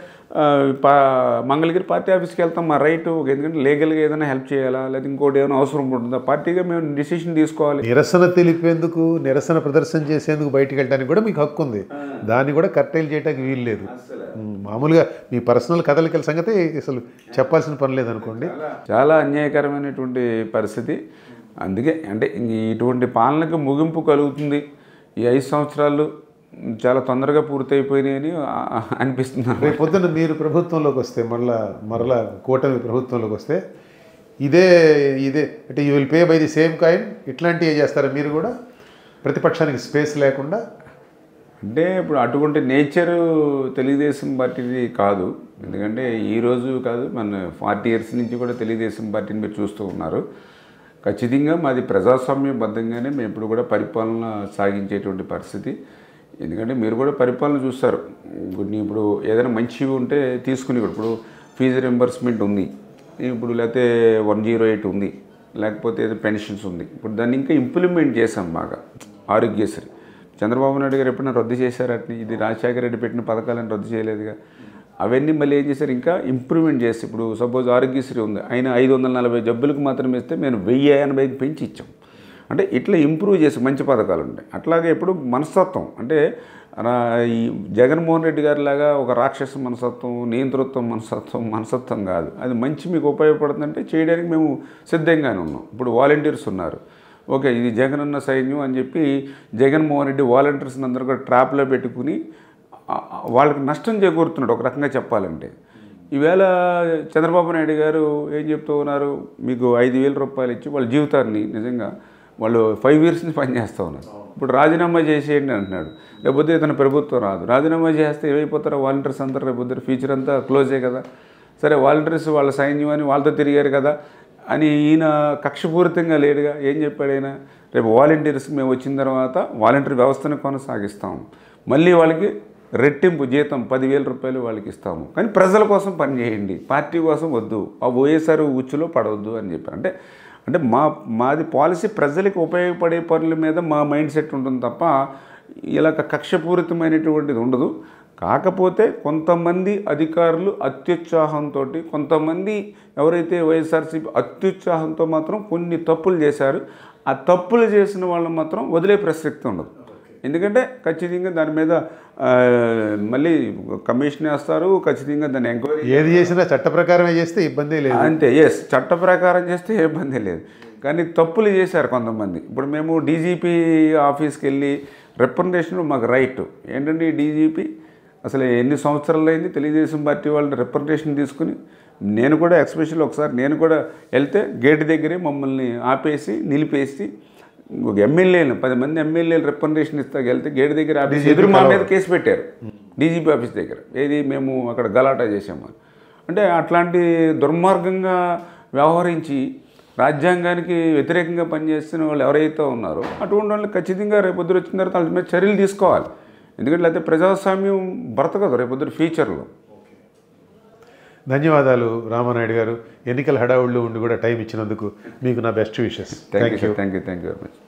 మంగళగిరి పార్టీ ఆఫీస్కి వెళ్తాం, మా రైట్. ఎందుకంటే లీగల్గా ఏదైనా హెల్ప్ చేయాలా లేదా ఇంకోటి ఏమైనా అవసరం ఉంటుందా, పార్టీగా మేము డిసిషన్ తీసుకోవాలి. నిరసన తెలిపేందుకు, నిరసన ప్రదర్శన చేసేందుకు బయటికి వెళ్ళడానికి కూడా మీకు హక్కు ఉంది. దాన్ని కూడా కట్టేలు చేయడానికి వీలు లేదు. మామూలుగా మీ పర్సనల్ కదలికల సంగతి అసలు చెప్పాల్సిన పని లేదనుకోండి. చాలా అన్యాయకరమైనటువంటి పరిస్థితి. అందుకే అంటే ఇటువంటి పాలనకు ముగింపు కలుగుతుంది. ఈ 5 సంవత్సరాలు చాలా తొందరగా పూర్తయిపోయినాయని అనిపిస్తుంది. రేపు పొద్దున్న మీరు ప్రభుత్వంలోకి వస్తే, మరలా కూటమి ప్రభుత్వంలోకి వస్తే ఇదే అంటే you will pay by the same coin ఇట్లాంటివి చేస్తారా మీరు కూడా, ప్రతిపక్షానికి స్పేస్ లేకుండా? అంటే ఇప్పుడు అటువంటి నేచరు తెలుగుదేశం పార్టీది కాదు. ఎందుకంటే ఈరోజు కాదు, మన 40 years నుంచి కూడా తెలుగుదేశం పార్టీని మీరు చూస్తూ ఉన్నారు. ఖచ్చితంగా మాది ప్రజాస్వామ్యబద్ధంగానే మేము ఇప్పుడు కూడా పరిపాలన సాగించేటువంటి పరిస్థితి. ఎందుకంటే మీరు కూడా పరిపాలన చూస్తారు. ఇప్పుడు ఏదైనా మంచివి ఉంటే తీసుకుని, ఇప్పుడు ఫీజు రింబర్స్మెంట్ ఉంది, ఇప్పుడు లేకపోతే 108 ఉంది, లేకపోతే ఏదో పెన్షన్స్ ఉంది. ఇప్పుడు దాన్ని ఇంకా ఇంప్లిమెంట్ చేశాం బాగా. ఆరోగ్యశ్రీ చంద్రబాబు నాయుడు గారు ఎప్పుడైనా రద్దు చేశారని, ఇది రాజశేఖర రెడ్డి పెట్టిన పథకాలను రద్దు చేయలేదుగా. అవన్నీ మళ్ళీ ఏం చేశారు, ఇంకా ఇంప్రూవ్మెంట్ చేసి ఇప్పుడు సపోజ్ ఆరోగ్యశ్రీ ఉంది, ఆయన 540 జబ్బులకు మాత్రం ఇస్తే మేము 1085 పెంచి ఇచ్చాం. అంటే ఇట్లా ఇంప్రూవ్ చేసి మంచి పథకాలు ఉంటాయి. అట్లాగే ఎప్పుడు మనస్తత్వం అంటే ఈ జగన్మోహన్ రెడ్డి గారి లాగా ఒక రాక్షస మనస్తత్వం, నియంతృత్వం మనస్తత్వం కాదు. అది మంచి మీకు ఉపయోగపడుతుందంటే చేయడానికి మేము సిద్ధంగానే ఉన్నాం. ఇప్పుడు వాలంటీర్స్ ఉన్నారు, ఓకే ఇది జగనన్న సైన్యం అని చెప్పి జగన్మోహన్ రెడ్డి వాలంటీర్స్ని అందరూ కూడా ట్రాప్లో పెట్టుకుని వాళ్ళకి నష్టం చేకూరుతున్నాడు ఒక రకంగా చెప్పాలంటే. ఈవేళ చంద్రబాబు నాయుడు గారు ఏం చెప్తూ ఉన్నారు, మీకు 5,000 రూపాయలు ఇచ్చి వాళ్ళ జీవితాన్ని నిజంగా వాళ్ళు 5 years నుంచి పనిచేస్తూ ఉన్నారు. ఇప్పుడు రాజీనామా చేసేయండి అంటున్నాడు. లేకపోతే ఇతను ప్రభుత్వం రాదు, రాజీనామా చేస్తే ఏమైపోతారో వాలంటీర్స్ అందరూ, రేపు ఫ్యూచర్ అంతా క్లోజే కదా. సరే వాలంటీర్స్ వాళ్ళ సైన్యం అని వాళ్ళతో తిరిగారు కదా అని ఈయన కక్షపూరితంగా లేడుగా. ఏం చెప్పాడు ఆయన, రేపు వాలంటీర్స్కి మేము వచ్చిన తర్వాత వాలంటీర్ వ్యవస్థను కొనసాగిస్తాము, మళ్ళీ వాళ్ళకి రెట్టింపు జీతం 10,000 రూపాయలు వాళ్ళకి ఇస్తాము, కానీ ప్రజల కోసం పనిచేయండి, పార్టీ కోసం వద్దు, ఆ వైఎస్ఆర్ ఉచ్చులో పడవద్దు అని చెప్పారు. అంటే మాది పాలసీ ప్రజలకు ఉపయోగపడే పనుల మీద మా మైండ్ సెట్ ఉంటుంది తప్ప ఇలా కక్షపూరితమైనటువంటిది ఉండదు. కాకపోతే కొంతమంది అధికారులు అత్యుత్సాహంతో, కొంతమంది ఎవరైతే వైఎస్ఆర్సీపీ అత్యుత్సాహంతో మాత్రం కొన్ని తప్పులు చేశారు. ఆ తప్పులు చేసిన వాళ్ళు మాత్రం వదిలే ప్రసక్తి ఉండదు. ఎందుకంటే ఖచ్చితంగా దాని మీద మళ్ళీ కమిషన్ వేస్తారు, ఖచ్చితంగా దాన్ని ఎంక్వైరీ ఏది చేసినా చట్ట ప్రకారమే చేస్తే ఇబ్బంది లేదు. అంతే, ఎస్ చట్ట ప్రకారం చేస్తే ఇబ్బంది లేదు. కానీ తప్పులు చేశారు కొంతమంది. ఇప్పుడు మేము డీజీపీ ఆఫీస్కి వెళ్ళి రిప్రజెంటేషన్ మాకు రైట్ ఏంటంటే, డీజీపీ అసలు ఎన్ని సంవత్సరాలు అయింది తెలుగుదేశం పార్టీ వాళ్ళు రిప్రజెంటేషన్ తీసుకుని, నేను కూడా ఎక్స్పెషల్ ఒకసారి నేను కూడా వెళ్తే గేట్ దగ్గరే మమ్మల్ని ఆపేసి నిలిపేసి ఒక ఎమ్మెల్యేలు 10 మంది ఎమ్మెల్యేలు రిప్రజెంటేషన్ ఇస్తా వెళ్తే గేట్ దగ్గర ఆఫీస్ ఎదురు మా మీద కేసు పెట్టారు డీజీపీ ఆఫీస్ దగ్గర. ఏది మేము అక్కడ గలాటా చేసాము అంటే అట్లాంటి దుర్మార్గంగా వ్యవహరించి రాజ్యాంగానికి వ్యతిరేకంగా పనిచేస్తున్న వాళ్ళు ఎవరైతే ఉన్నారో అటువంటి వాళ్ళు ఖచ్చితంగా రేపొద్దున వచ్చిన తర్వాత వాళ్ళ మీద చర్యలు తీసుకోవాలి. ఎందుకంటే లేకపోతే ప్రజాస్వామ్యం బ్రతకదు రేపొద్దున ఫ్యూచర్లో. ధన్యవాదాలు రామానాయుడు గారు. ఎన్నికల హడావుళ్ళు ఉండి కూడా టైం ఇచ్చినందుకు మీకు నా best wishes. Thank you very much.